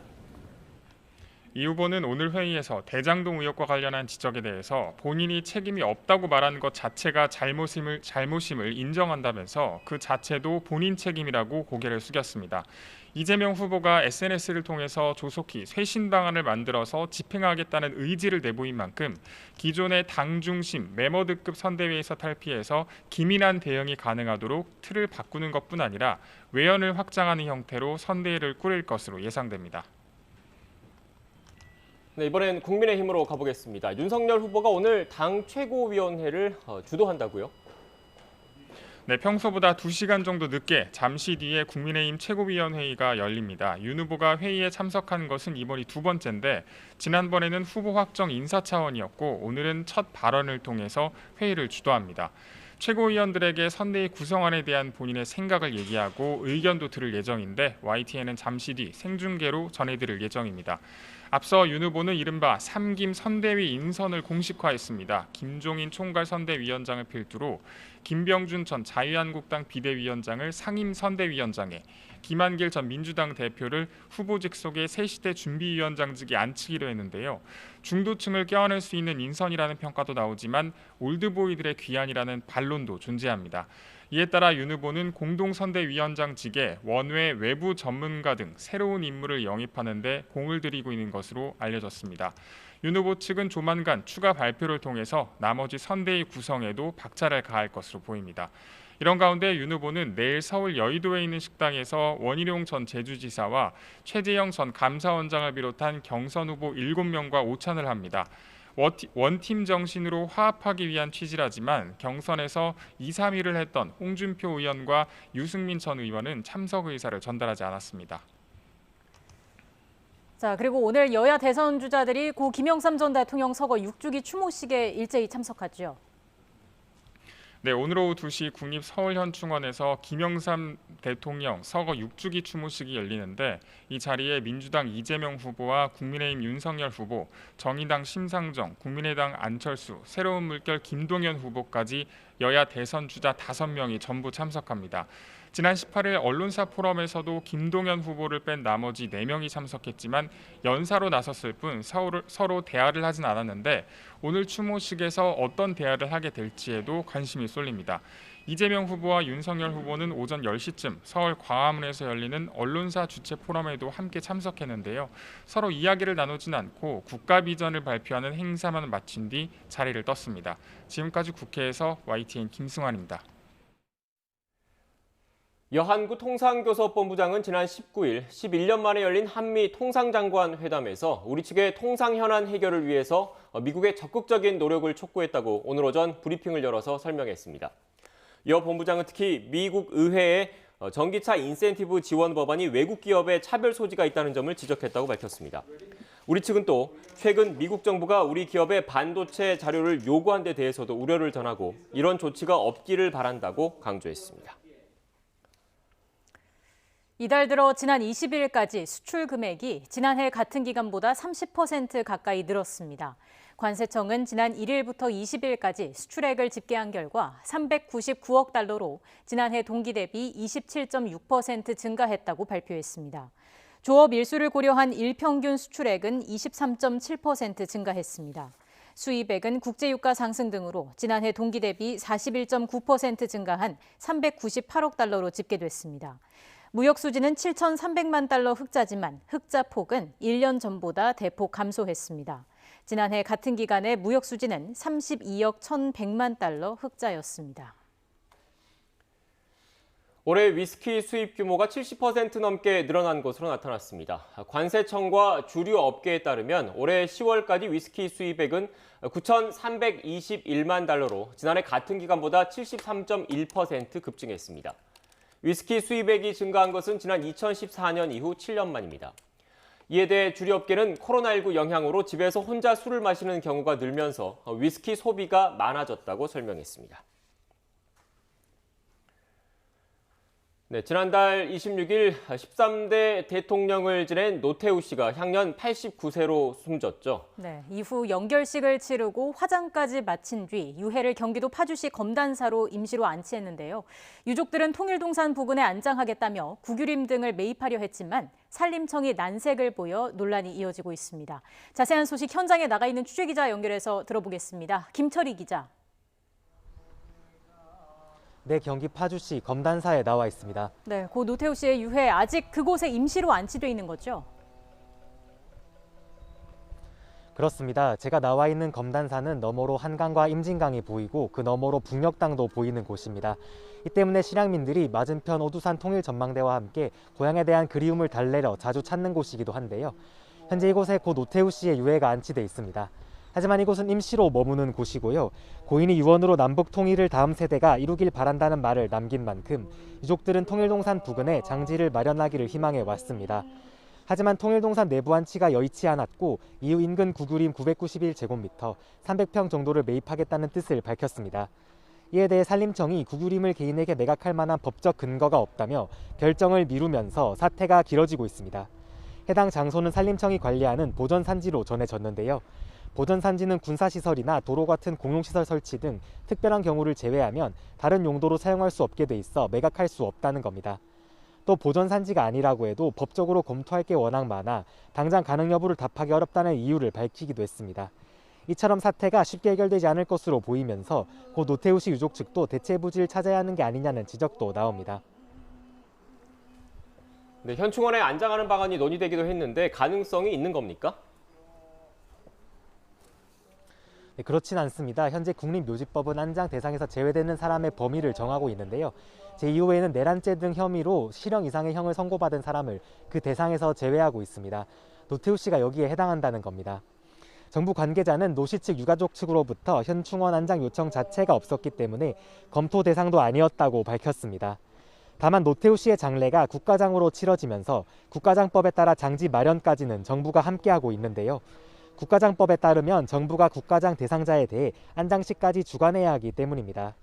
이 후보는 오늘 회의에서 대장동 의혹과 관련한 지적에 대해서 본인이 책임이 없다고 말하는 것 자체가 잘못임을 인정한다면서 그 자체도 본인 책임이라고 고개를 숙였습니다. 이재명 후보가 SNS를 통해서 조속히 쇄신 방안을 만들어서 집행하겠다는 의지를 내보인 만큼 기존의 당 중심 메머드급 선대위에서 탈피해서 기민한 대응이 가능하도록 틀을 바꾸는 것뿐 아니라 외연을 확장하는 형태로 선대위를 꾸릴 것으로 예상됩니다. 네, 이번엔 국민의힘으로 가보겠습니다. 윤석열 후보가 오늘 당 최고위원회를 주도한다고요? 네, 평소보다 2시간 정도 늦게 잠시 뒤에 국민의힘 최고위원회의가 열립니다. 윤 후보가 회의에 참석한 것은 이번이 2번째인데 지난번에는 후보 확정 인사 차원이었고 오늘은 첫 발언을 통해서 회의를 주도합니다. 최고위원들에게 선대위 구성안에 대한 본인의 생각을 얘기하고 의견도 들을 예정인데 YTN은 잠시 뒤 생중계로 전해드릴 예정입니다. 앞서 윤 후보는 이른바 3김 선대위 인선을 공식화했습니다. 김종인 총괄 선대위원장을 필두로 김병준 전 자유한국당 비대위원장을 상임 선대위원장에 김한길 전 민주당 대표를 후보직 속의 새시대 준비위원장직에 앉히기로 했는데요. 중도층을 껴안을 수 있는 인선이라는 평가도 나오지만 올드보이들의 귀환이라는 반론도 존재합니다. 이에 따라 윤 후보는 공동선대위원장직에 원외 외부 전문가 등 새로운 인물을 영입하는 데 공을 들이고 있는 것으로 알려졌습니다. 윤 후보 측은 조만간 추가 발표를 통해서 나머지 선대위 구성에도 박차를 가할 것으로 보입니다. 이런 가운데 윤 후보는 내일 서울 여의도에 있는 식당에서 원희룡 전 제주지사와 최재형 전 감사원장을 비롯한 경선 후보 7명과 오찬을 합니다. 원팀 정신으로 화합하기 위한 취지라지만 경선에서 2, 3위를 했던 홍준표 의원과 유승민 전 의원은 참석 의사를 전달하지 않았습니다. 자, 그리고 오늘 여야 대선 주자들이 고 김영삼 전 대통령 서거 6주기 추모식에 일제히 참석하죠. 네, 오늘 오후 2시 국립서울현충원에서 김영삼 대통령 서거 6주기 추모식이 열리는데 이 자리에 민주당 이재명 후보와 국민의힘 윤석열 후보, 정의당 심상정, 국민의당 안철수, 새로운 물결 김동연 후보까지 여야 대선 주자 5명이 전부 참석합니다. 지난 18일 언론사 포럼에서도 김동연 후보를 뺀 나머지 4명이 참석했지만 연사로 나섰을 뿐 서로 대화를 하진 않았는데 오늘 추모식에서 어떤 대화를 하게 될지에도 관심이 쏠립니다. 이재명 후보와 윤석열 후보는 오전 10시쯤 서울 광화문에서 열리는 언론사 주최 포럼에도 함께 참석했는데요. 서로 이야기를 나누진 않고 국가 비전을 발표하는 행사만 마친 뒤 자리를 떴습니다. 지금까지 국회에서 YTN 김승환입니다. 여한구 통상교섭본부장은 지난 19일 11년 만에 열린 한미 통상장관 회담에서 우리 측의 통상 현안 해결을 위해서 미국의 적극적인 노력을 촉구했다고 오늘 오전 브리핑을 열어서 설명했습니다. 여 본부장은 특히 미국 의회의 전기차 인센티브 지원 법안이 외국 기업의 차별 소지가 있다는 점을 지적했다고 밝혔습니다. 우리 측은 또 최근 미국 정부가 우리 기업의 반도체 자료를 요구한 데 대해서도 우려를 전하고 이런 조치가 없기를 바란다고 강조했습니다. 이달 들어 지난 20일까지 수출 금액이 지난해 같은 기간보다 30% 가까이 늘었습니다. 관세청은 지난 1일부터 20일까지 수출액을 집계한 결과 399억 달러로 지난해 동기 대비 27.6% 증가했다고 발표했습니다. 조업 일수를 고려한 일평균 수출액은 23.7% 증가했습니다. 수입액은 국제유가 상승 등으로 지난해 동기 대비 41.9% 증가한 398억 달러로 집계됐습니다. 무역 수지는 7,300만 달러 흑자지만 흑자 폭은 1년 전보다 대폭 감소했습니다. 지난해 같은 기간의 무역 수지는 32억 1,100만 달러 흑자였습니다. 올해 위스키 수입 규모가 70% 넘게 늘어난 것으로 나타났습니다. 관세청과 주류 업계에 따르면 올해 10월까지 위스키 수입액은 9,321만 달러로 지난해 같은 기간보다 73.1% 급증했습니다. 위스키 수입액이 증가한 것은 지난 2014년 이후 7년 만입니다. 이에 대해 주류업계는 코로나19 영향으로 집에서 혼자 술을 마시는 경우가 늘면서 위스키 소비가 많아졌다고 설명했습니다. 네, 지난달 26일 13대 대통령을 지낸 노태우 씨가 향년 89세로 숨졌죠. 네, 이후 영결식을 치르고 화장까지 마친 뒤 유해를 경기도 파주시 검단사로 임시로 안치했는데요. 유족들은 통일동산 부근에 안장하겠다며 구규림 등을 매입하려 했지만 산림청이 난색을 보여 논란이 이어지고 있습니다. 자세한 소식 현장에 나가 있는 취재기자 연결해서 들어보겠습니다. 김철희 기자. 네, 경기 파주시 검단사에 나와 있습니다. 네, 고 노태우 씨의 유해 아직 그곳에 임시로 안치돼 있는 거죠? 그렇습니다. 제가 나와 있는 검단사는 너머로 한강과 임진강이 보이고 그 너머로 북녘땅도 보이는 곳입니다. 이 때문에 실향민들이 맞은편 오두산 통일전망대와 함께 고향에 대한 그리움을 달래려 자주 찾는 곳이기도 한데요. 현재 이곳에 고 노태우 씨의 유해가 안치돼 있습니다. 하지만 이곳은 임시로 머무는 곳이고요. 고인이 유언으로 남북 통일을 다음 세대가 이루길 바란다는 말을 남긴 만큼 유족들은 통일동산 부근에 장지를 마련하기를 희망해 왔습니다. 하지만 통일동산 내부 안치가 여의치 않았고 이후 인근 구규림 991제곱미터 300평 정도를 매입하겠다는 뜻을 밝혔습니다. 이에 대해 산림청이 구규림을 개인에게 매각할 만한 법적 근거가 없다며 결정을 미루면서 사태가 길어지고 있습니다. 해당 장소는 산림청이 관리하는 보전산지로 전해졌는데요. 보전산지는 군사시설이나 도로 같은 공용시설 설치 등 특별한 경우를 제외하면 다른 용도로 사용할 수 없게 돼 있어 매각할 수 없다는 겁니다. 또 보전산지가 아니라고 해도 법적으로 검토할 게 워낙 많아 당장 가능 여부를 답하기 어렵다는 이유를 밝히기도 했습니다. 이처럼 사태가 쉽게 해결되지 않을 것으로 보이면서 고 노태우 씨 유족 측도 대체 부지를 찾아야 하는 게 아니냐는 지적도 나옵니다. 네, 현충원에 안장하는 방안이 논의되기도 했는데 가능성이 있는 겁니까? 네, 그렇진 않습니다. 현재 국립묘지법은 안장 대상에서 제외되는 사람의 범위를 정하고 있는데요. 제2호에는 내란죄 등 혐의로 실형 이상의 형을 선고받은 사람을 그 대상에서 제외하고 있습니다. 노태우 씨가 여기에 해당한다는 겁니다. 정부 관계자는 노 씨 측 유가족 측으로부터 현충원 안장 요청 자체가 없었기 때문에 검토 대상도 아니었다고 밝혔습니다. 다만 노태우 씨의 장례가 국가장으로 치러지면서 국가장법에 따라 장지 마련까지는 정부가 함께하고 있는데요. 국가장법에 따르면 정부가 국가장 대상자에 대해 안장식까지 주관해야 하기 때문입니다.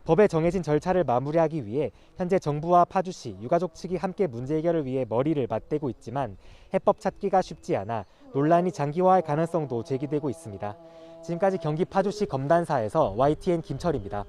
법에 정해진 절차를 마무리하기 위해 현재 정부와 파주시, 유가족 측이 함께 문제 해결을 위해 머리를 맞대고 있지만 해법 찾기가 쉽지 않아 논란이 장기화할 가능성도 제기되고 있습니다. 지금까지 경기 파주시 검단사에서 YTN 김철입니다.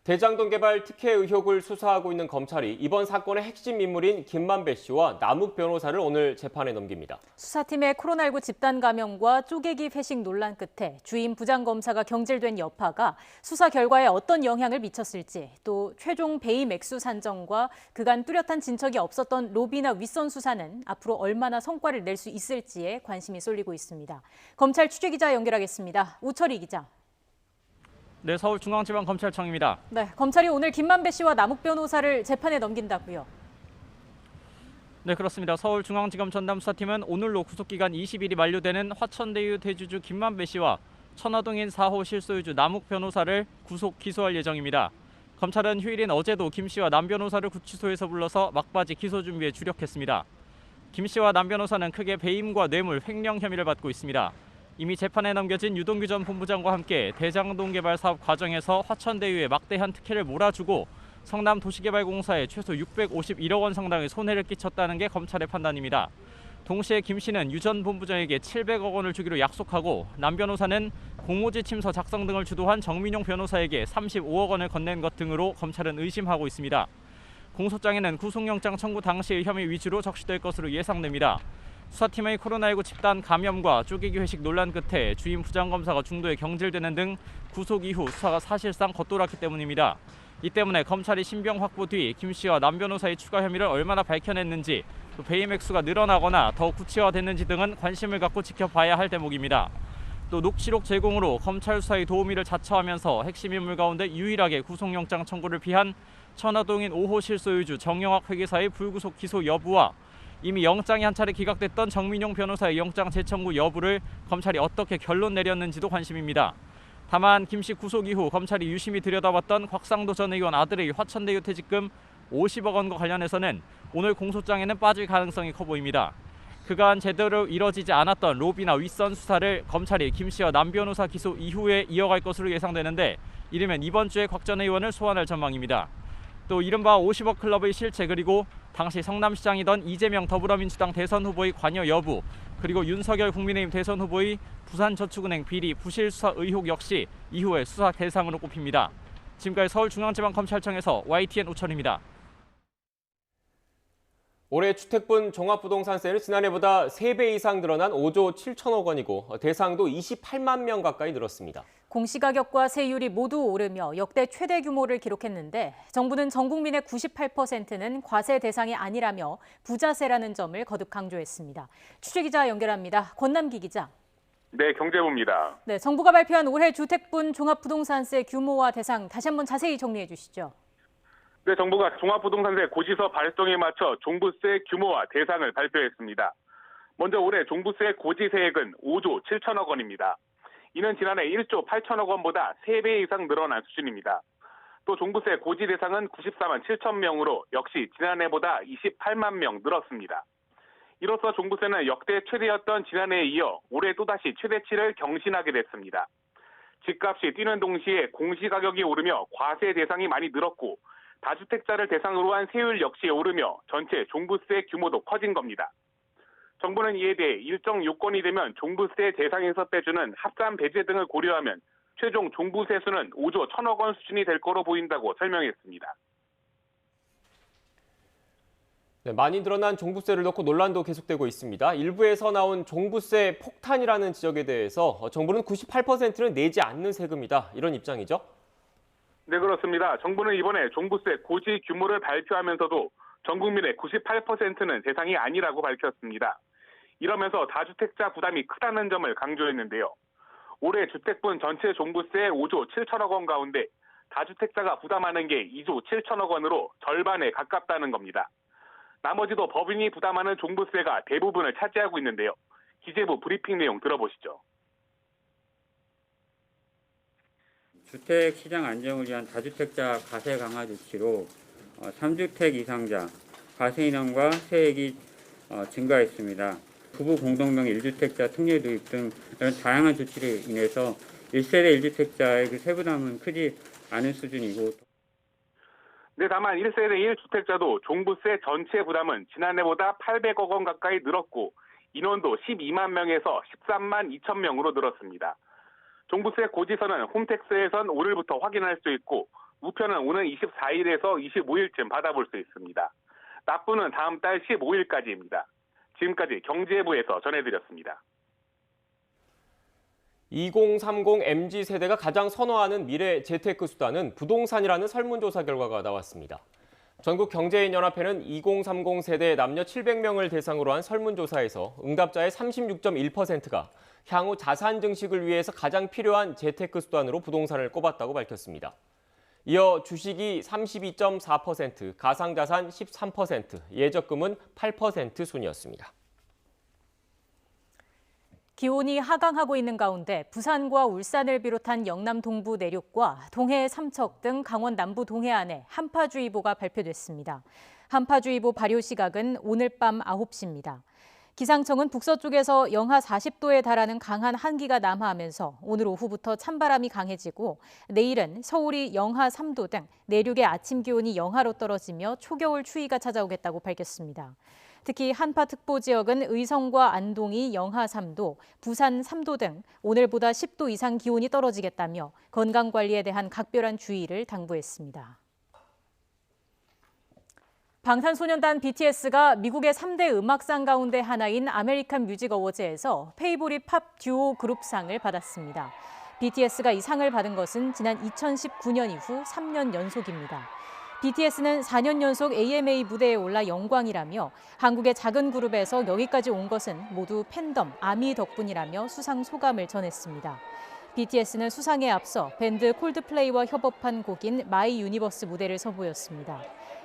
대장동 개발 특혜 의혹을 수사하고 있는 검찰이 이번 사건의 핵심 인물인 김만배 씨와 남욱 변호사를 오늘 재판에 넘깁니다. 수사팀의 코로나19 집단 감염과 쪼개기 회식 논란 끝에 주임 부장검사가 경질된 여파가 수사 결과에 어떤 영향을 미쳤을지, 또 최종 배임 액수 산정과 그간 뚜렷한 진척이 없었던 로비나 윗선 수사는 앞으로 얼마나 성과를 낼 수 있을지에 관심이 쏠리고 있습니다. 검찰 취재기자 연결하겠습니다. 우철희 기자. 네, 서울중앙지방검찰청입니다. 네, 검찰이 오늘 김만배 씨와 남욱 변호사를 재판에 넘긴다고요? 네, 그렇습니다. 서울중앙지검 전담수사팀은 오늘로 구속기간 20일이 만료되는 화천대유 대주주 김만배 씨와 천화동인 4호 실소유주 남욱 변호사를 구속 기소할 예정입니다. 검찰은 휴일인 어제도 김 씨와 남 변호사를 구치소에서 불러서 막바지 기소 준비에 주력했습니다. 김 씨와 남 변호사는 크게 배임과 뇌물, 횡령 혐의를 받고 있습니다. 이미 재판에 넘겨진 유동규 전 본부장과 함께 대장동 개발 사업 과정에서 화천대유에 막대한 특혜를 몰아주고 성남도시개발공사에 최소 651억 원 상당의 손해를 끼쳤다는 게 검찰의 판단입니다. 동시에 김 씨는 유 전 본부장에게 700억 원을 주기로 약속하고 남 변호사는 공모지 침서 작성 등을 주도한 정민용 변호사에게 35억 원을 건넨 것 등으로 검찰은 의심하고 있습니다. 공소장에는 구속영장 청구 당시의 혐의 위주로 적시될 것으로 예상됩니다. 수사팀의 코로나19 집단 감염과 쪼개기 회식 논란 끝에 주임 부장검사가 중도에 경질되는 등 구속 이후 수사가 사실상 겉돌았기 때문입니다. 이 때문에 검찰이 신병 확보 뒤 김 씨와 남 변호사의 추가 혐의를 얼마나 밝혀냈는지, 또 배임 액수가 늘어나거나 더 구체화됐는지 등은 관심을 갖고 지켜봐야 할 대목입니다. 또 녹취록 제공으로 검찰 수사의 도우미를 자처하면서 핵심 인물 가운데 유일하게 구속영장 청구를 피한 천화동인 5호 실소유주 정영학 회계사의 불구속 기소 여부와 이미 영장이 한 차례 기각됐던 정민용 변호사의 영장 재청구 여부를 검찰이 어떻게 결론 내렸는지도 관심입니다. 다만 김 씨 구속 이후 검찰이 유심히 들여다봤던 곽상도 전 의원 아들의 화천대유 퇴직금 50억 원과 관련해서는 오늘 공소장에는 빠질 가능성이 커 보입니다. 그간 제대로 이뤄지지 않았던 로비나 윗선 수사를 검찰이 김 씨와 남 변호사 기소 이후에 이어갈 것으로 예상되는데, 이르면 이번 주에 곽 전 의원을 소환할 전망입니다. 또 이른바 50억 클럽의 실체, 그리고 당시 성남시장이던 이재명 더불어민주당 대선 후보의 관여 여부, 그리고 윤석열 국민의힘 대선 후보의 부산저축은행 비리 부실 수사 의혹 역시 이후에 수사 대상으로 꼽힙니다. 지금까지 서울중앙지방검찰청에서 YTN 우철입니다. 올해 주택분 종합부동산세는 지난해보다 3배 이상 늘어난 5조 7천억 원이고 대상도 28만 명 가까이 늘었습니다. 공시가격과 세율이 모두 오르며 역대 최대 규모를 기록했는데 정부는 전 국민의 98%는 과세 대상이 아니라며 부자세라는 점을 거듭 강조했습니다. 취재기자 연결합니다. 권남기 기자. 네, 경제부입니다. 네, 정부가 발표한 올해 주택분 종합부동산세 규모와 대상 다시 한번 자세히 정리해 주시죠. 네, 정부가 종합부동산세 고지서 발송에 맞춰 종부세 규모와 대상을 발표했습니다. 먼저 올해 종부세 고지세액은 5조 7천억 원입니다. 이는 지난해 1조 8천억 원보다 3배 이상 늘어난 수준입니다. 또 종부세 고지 대상은 94만 7천 명으로 역시 지난해보다 28만 명 늘었습니다. 이로써 종부세는 역대 최대였던 지난해에 이어 올해 또다시 최대치를 경신하게 됐습니다. 집값이 뛰는 동시에 공시가격이 오르며 과세 대상이 많이 늘었고 다주택자를 대상으로 한 세율 역시 오르며 전체 종부세 규모도 커진 겁니다. 정부는 이에 대해 일정 요건이 되면 종부세 대상에서 빼주는 합산 배제 등을 고려하면 최종 종부세 수는 5조 1천억 원 수준이 될 거로 보인다고 설명했습니다. 네, 많이 늘어난 종부세를 놓고 논란도 계속되고 있습니다. 일부에서 나온 종부세 폭탄이라는 지적에 대해서 정부는 98%는 내지 않는 세금이다, 이런 입장이죠? 네, 그렇습니다. 정부는 이번에 종부세 고지 규모를 발표하면서도 전 국민의 98%는 대상이 아니라고 밝혔습니다. 이러면서 다주택자 부담이 크다는 점을 강조했는데요. 올해 주택분 전체 종부세 5조 7천억 원 가운데 다주택자가 부담하는 게 2조 7천억 원으로 절반에 가깝다는 겁니다. 나머지도 법인이 부담하는 종부세가 대부분을 차지하고 있는데요. 기재부 브리핑 내용 들어보시죠. 주택시장 안정을 위한 다주택자 과세 강화 조치로 3주택 이상자 과세 인원과 세액이 증가했습니다. 부부 공동명 1주택자 특례 도입 등 이런 다양한 조치로 인해서 1세대 1주택자의 그 세부담은 크지 않은 수준이고. 네, 다만 1세대 1주택자도 종부세 전체 부담은 지난해보다 800억 원 가까이 늘었고 인원도 12만 명에서 13만 2천 명으로 늘었습니다. 종부세 고지서는 홈택스에선 오늘부터 확인할 수 있고 우편은 오는 24일에서 25일쯤 받아볼 수 있습니다. 납부는 다음 달 15일까지입니다. 지금까지 경제부에서 전해드렸습니다. 2030 MZ세대가 가장 선호하는 미래 재테크 수단은 부동산이라는 설문조사 결과가 나왔습니다. 전국경제인연합회는 2030 세대 남녀 700명을 대상으로 한 설문조사에서 응답자의 36.1%가 향후 자산 증식을 위해서 가장 필요한 재테크 수단으로 부동산을 꼽았다고 밝혔습니다. 이어 주식이 32.4%, 가상자산 13%, 예적금은 8% 순이었습니다. 기온이 하강하고 있는 가운데 부산과 울산을 비롯한 영남 동부 내륙과 동해 삼척 등 강원 남부 동해안에 한파주의보가 발표됐습니다. 한파주의보 발효 시각은 오늘 밤 9시입니다. 기상청은 북서쪽에서 영하 40도에 달하는 강한 한기가 남하하면서 오늘 오후부터 찬바람이 강해지고 내일은 서울이 영하 3도 등 내륙의 아침 기온이 영하로 떨어지며 초겨울 추위가 찾아오겠다고 밝혔습니다. 특히 한파특보 지역은 의성과 안동이 영하 3도, 부산 3도 등 오늘보다 10도 이상 기온이 떨어지겠다며 건강관리에 대한 각별한 주의를 당부했습니다. 방탄소년단 BTS가 미국의 3대 음악상 가운데 하나인 아메리칸 뮤직 어워즈에서 페이보릿 팝 듀오 그룹상을 받았습니다. BTS가 이 상을 받은 것은 지난 2019년 이후 3년 연속입니다. BTS는 4년 연속 AMA 무대에 올라 영광이라며 한국의 작은 그룹에서 여기까지 온 것은 모두 팬덤, 아미 덕분이라며 수상 소감을 전했습니다. BTS는 수상에 앞서 밴드 콜드플레이와 협업한 곡인 마이 유니버스 무대를 선보였습니다.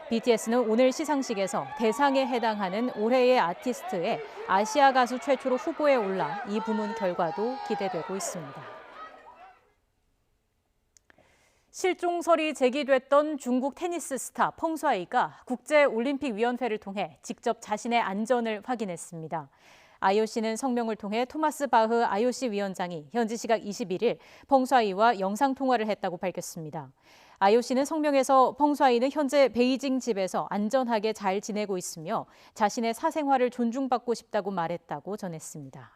BTS는 오늘 시상식에서 대상에 해당하는 올해의 아티스트에 아시아 가수 최초로 후보에 올라 이 부문 결과도 기대되고 있습니다. 실종설이 제기됐던 중국 테니스 스타 펑수아이가 국제올림픽위원회를 통해 직접 자신의 안전을 확인했습니다. IOC는 성명을 통해 토마스 바흐 IOC 위원장이 현지 시각 21일 펑수아이와 영상통화를 했다고 밝혔습니다. IOC는 성명에서 펑수아이는 현재 베이징 집에서 안전하게 잘 지내고 있으며 자신의 사생활을 존중받고 싶다고 말했다고 전했습니다.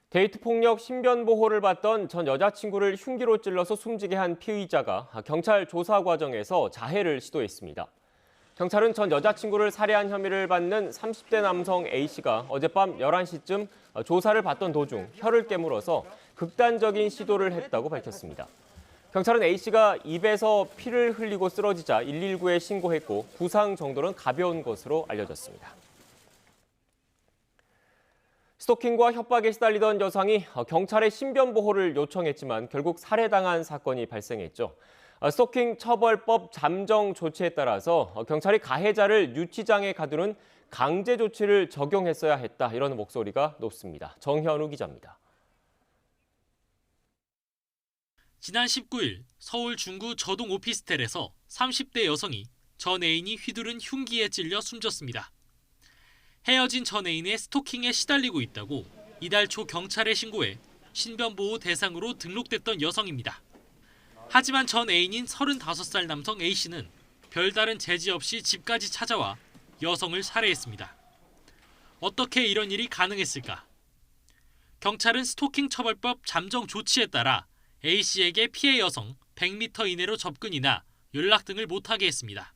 데이트 폭력 신변 보호를 받던 전 여자친구를 흉기로 찔러서 숨지게 한 피의자가 경찰 조사 과정에서 자해를 시도했습니다. 경찰은 전 여자친구를 살해한 혐의를 받는 30대 남성 A씨가 어젯밤 11시쯤 조사를 받던 도중 혀를 깨물어서 극단적인 시도를 했다고 밝혔습니다. 경찰은 A씨가 입에서 피를 흘리고 쓰러지자 119에 신고했고 부상 정도는 가벼운 것으로 알려졌습니다. 스토킹과 협박에 시달리던 여성이 경찰의 신변 보호를 요청했지만 결국 살해당한 사건이 발생했죠. 스토킹 처벌법 잠정 조치에 따라서 경찰이 가해자를 유치장에 가두는 강제 조치를 적용했어야 했다, 이런 목소리가 높습니다. 정현우 기자입니다. 지난 19일 서울 중구 저동 오피스텔에서 30대 여성이 전 애인이 휘두른 흉기에 찔려 숨졌습니다. 헤어진 전 애인의 스토킹에 시달리고 있다고 이달 초 경찰에 신고해 신변보호 대상으로 등록됐던 여성입니다. 하지만 전 애인인 35살 남성 A씨는 별다른 제지 없이 집까지 찾아와 여성을 살해했습니다. 어떻게 이런 일이 가능했을까? 경찰은 스토킹 처벌법 잠정 조치에 따라 A씨에게 피해 여성 100m 이내로 접근이나 연락 등을 못하게 했습니다.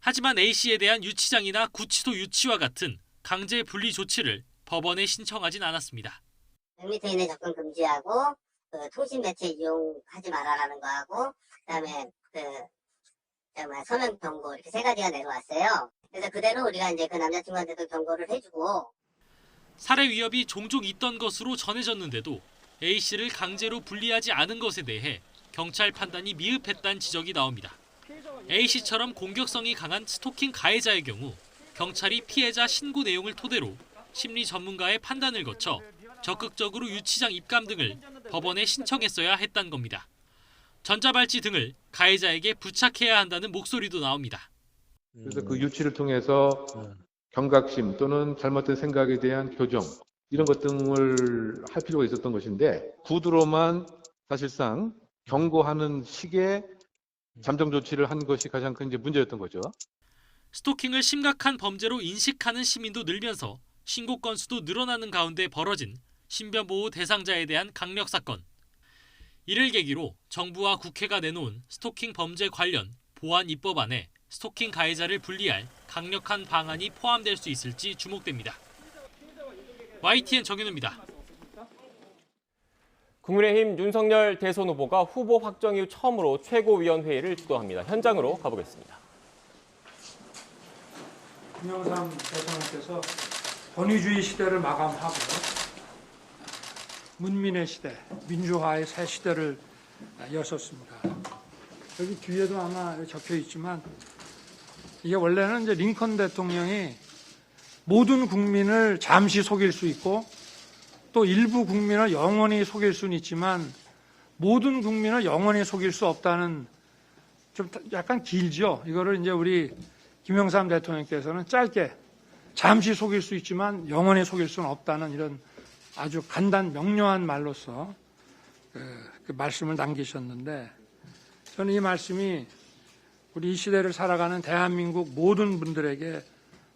하지만 A씨에 대한 유치장이나 구치소 유치와 같은 강제 분리 조치를 법원에 신청하진 않았습니다. 100m 이내 접근 금지하고 통신 매체 이용하지 말아라는 거하고 그다음에 서면 경고 이렇게 세 가지가 내려왔어요. 그래서 그대로 우리가 이제 그 남자친구한테도 경고를 해주고. 살해 위협이 종종 있던 것으로 전해졌는데도 A씨를 강제로 분리하지 않은 것에 대해 경찰 판단이 미흡했다는 지적이 나옵니다. A씨처럼 공격성이 강한 스토킹 가해자의 경우 경찰이 피해자 신고 내용을 토대로 심리 전문가의 판단을 거쳐 적극적으로 유치장 입감 등을 법원에 신청했어야 했단 겁니다. 전자발찌 등을 가해자에게 부착해야 한다는 목소리도 나옵니다. 그래서 그 유치를 통해서 경각심 또는 잘못된 생각에 대한 교정, 이런 것 등을 할 필요가 있었던 것인데 구두로만 사실상 경고하는 식의 잠정 조치를 한 것이 가장 큰 이제 문제였던 거죠. 스토킹을 심각한 범죄로 인식하는 시민도 늘면서 신고 건수도 늘어나는 가운데 벌어진 신변보호 대상자에 대한 강력 사건. 이를 계기로 정부와 국회가 내놓은 스토킹 범죄 관련 보안 입법안에 스토킹 가해자를 분리할 강력한 방안이 포함될 수 있을지 주목됩니다. YTN 정윤우입니다. 국민의힘 윤석열 대선 후보가 후보 확정 이후 처음으로 최고위원회의를 주도합니다. 현장으로 가보겠습니다. 김영삼 대통령께서 권위주의 시대를 마감하고 문민의 시대, 민주화의 새 시대를 여셨습니다. 여기 뒤에도 아마 적혀 있지만 이게 원래는 이제 링컨 대통령이 모든 국민을 잠시 속일 수 있고 또 일부 국민을 영원히 속일 수는 있지만 모든 국민을 영원히 속일 수 없다는 좀 약간 길죠. 이거를 이제 우리 김영삼 대통령께서는 짧게 잠시 속일 수 있지만 영원히 속일 수는 없다는 이런 아주 간단 명료한 말로서 그 말씀을 남기셨는데 저는 이 말씀이 우리 이 시대를 살아가는 대한민국 모든 분들에게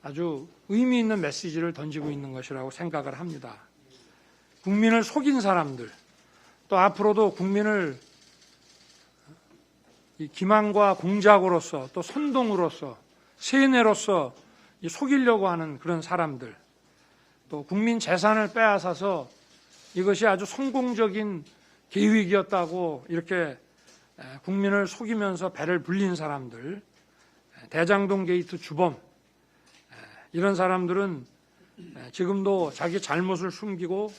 아주 의미 있는 메시지를 던지고 있는 것이라고 생각을 합니다. 국민을 속인 사람들, 또 앞으로도 국민을 이 기만과 공작으로서 또 선동으로서 세뇌로서 속이려고 하는 그런 사람들, 또 국민 재산을 빼앗아서 이것이 아주 성공적인 계획이었다고 이렇게 국민을 속이면서 배를 불린 사람들, 대장동 게이트 주범, 이런 사람들은 지금도 자기 잘못을 숨기고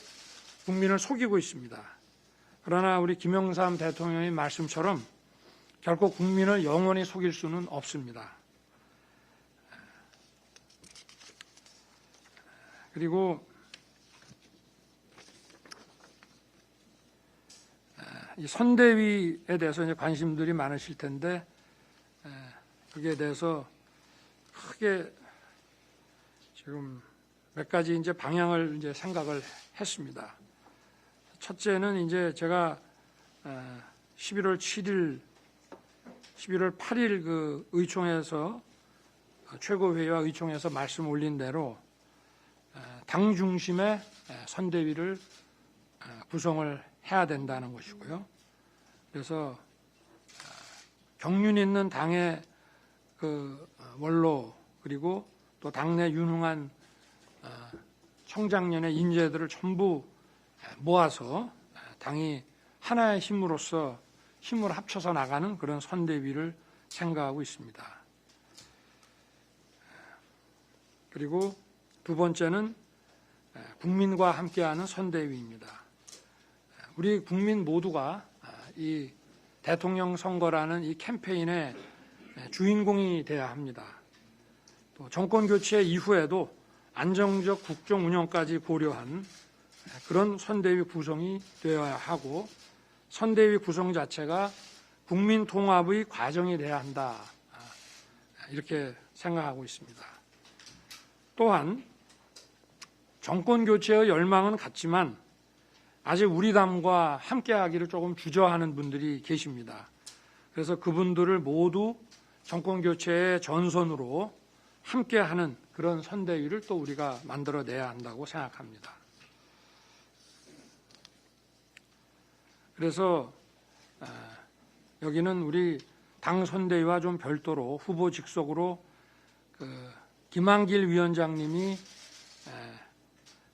국민을 속이고 있습니다. 그러나 우리 김영삼 대통령의 말씀처럼 결코 국민을 영원히 속일 수는 없습니다. 그리고 이 선대위에 대해서 이제 관심들이 많으실 텐데 거기에 대해서 크게 지금 몇 가지 이제 방향을 이제 생각을 했습니다. 첫째는 이제 제가 11월 7일, 11월 8일 그 의총에서 최고회의와 의총에서 말씀 올린 대로 당 중심의 선대위를 구성을 해야 된다는 것이고요. 그래서 경륜 있는 당의 그 원로 그리고 또 당내 유능한 청장년의 인재들을 전부 모아서 당이 하나의 힘으로서 힘을 합쳐서 나가는 그런 선대위를 생각하고 있습니다. 그리고 두 번째는 국민과 함께하는 선대위입니다. 우리 국민 모두가 이 대통령 선거라는 이 캠페인의 주인공이 돼야 합니다. 또 정권 교체 이후에도 안정적 국정 운영까지 고려한 그런 선대위 구성이 되어야 하고 선대위 구성 자체가 국민 통합의 과정이 돼야 한다. 이렇게 생각하고 있습니다. 또한 정권 교체의 열망은 같지만 아직 우리 당과 함께하기를 조금 주저하는 분들이 계십니다. 그래서 그분들을 모두 정권 교체의 전선으로 함께하는 그런 선대위를 또 우리가 만들어내야 한다고 생각합니다. 그래서 여기는 우리 당 선대위와 좀 별도로 후보 직속으로 김한길 위원장님이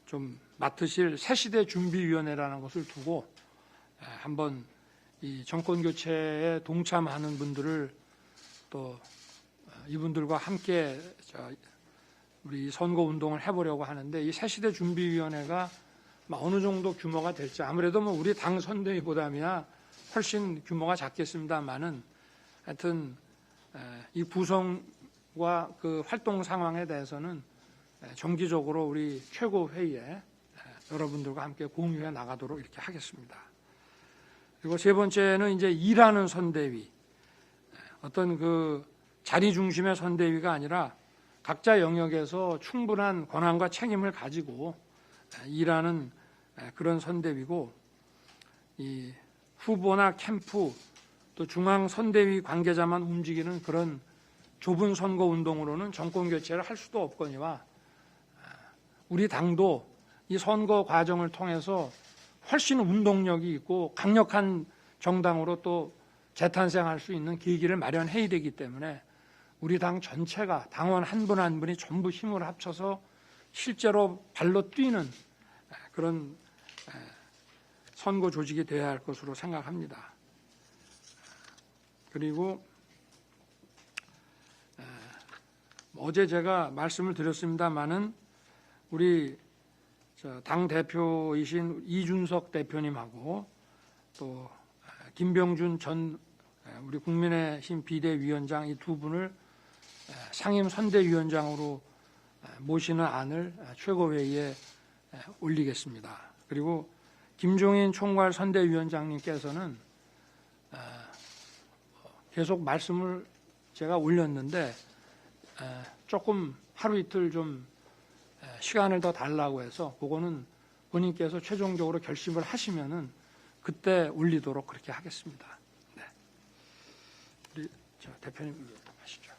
좀 맡으실 새시대 준비위원회라는 것을 두고 한번 이 정권 교체에 동참하는 분들을 또 이분들과 함께 우리 선거 운동을 해보려고 하는데 이 새시대 준비위원회가 어느 정도 규모가 될지 아무래도 뭐 우리 당 선대위보다야 훨씬 규모가 작겠습니다만은 하여튼 이 구성과 그 활동 상황에 대해서는 정기적으로 우리 최고회의에 여러분들과 함께 공유해 나가도록 이렇게 하겠습니다. 그리고 세 번째는 이제 일하는 선대위, 어떤 그 자리 중심의 선대위가 아니라 각자 영역에서 충분한 권한과 책임을 가지고 일하는 그런 선대위고, 이 후보나 캠프 또 중앙 선대위 관계자만 움직이는 그런 좁은 선거 운동으로는 정권 교체를 할 수도 없거니와, 우리 당도 이 선거 과정을 통해서 훨씬 운동력이 있고 강력한 정당으로 또 재탄생할 수 있는 계기를 마련해야 되기 때문에 우리 당 전체가 당원 한 분 한 분이 전부 힘을 합쳐서 실제로 발로 뛰는 그런 선거 조직이 되어야 할 것으로 생각합니다. 그리고 어제 제가 말씀을 드렸습니다마는 우리 당 대표이신 이준석 대표님하고 또 김병준 전 우리 국민의힘 비대위원장 이 두 분을 상임 선대위원장으로 모시는 안을 최고회의에 올리겠습니다. 그리고 김종인 총괄 선대위원장님께서는 계속 말씀을 제가 올렸는데 조금 하루 이틀 좀 시간을 더 달라고 해서 그거는 본인께서 최종적으로 결심을 하시면은 그때 올리도록 그렇게 하겠습니다. 네. 우리 대표님 하시죠.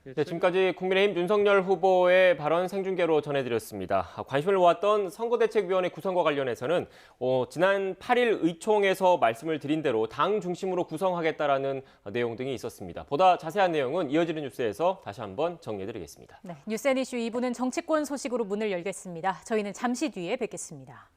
네, 지금까지 국민의힘 윤석열 후보의 발언 생중계로 전해드렸습니다. 관심을 모았던 선거대책위원회 구성과 관련해서는 지난 8일 의총에서 말씀을 드린 대로 당 중심으로 구성하겠다라는 내용 등이 있었습니다. 보다 자세한 내용은 이어지는 뉴스에서 다시 한번 정리해드리겠습니다. 네, 뉴스 앤 이슈 2부는 정치권 소식으로 문을 열겠습니다. 저희는 잠시 뒤에 뵙겠습니다.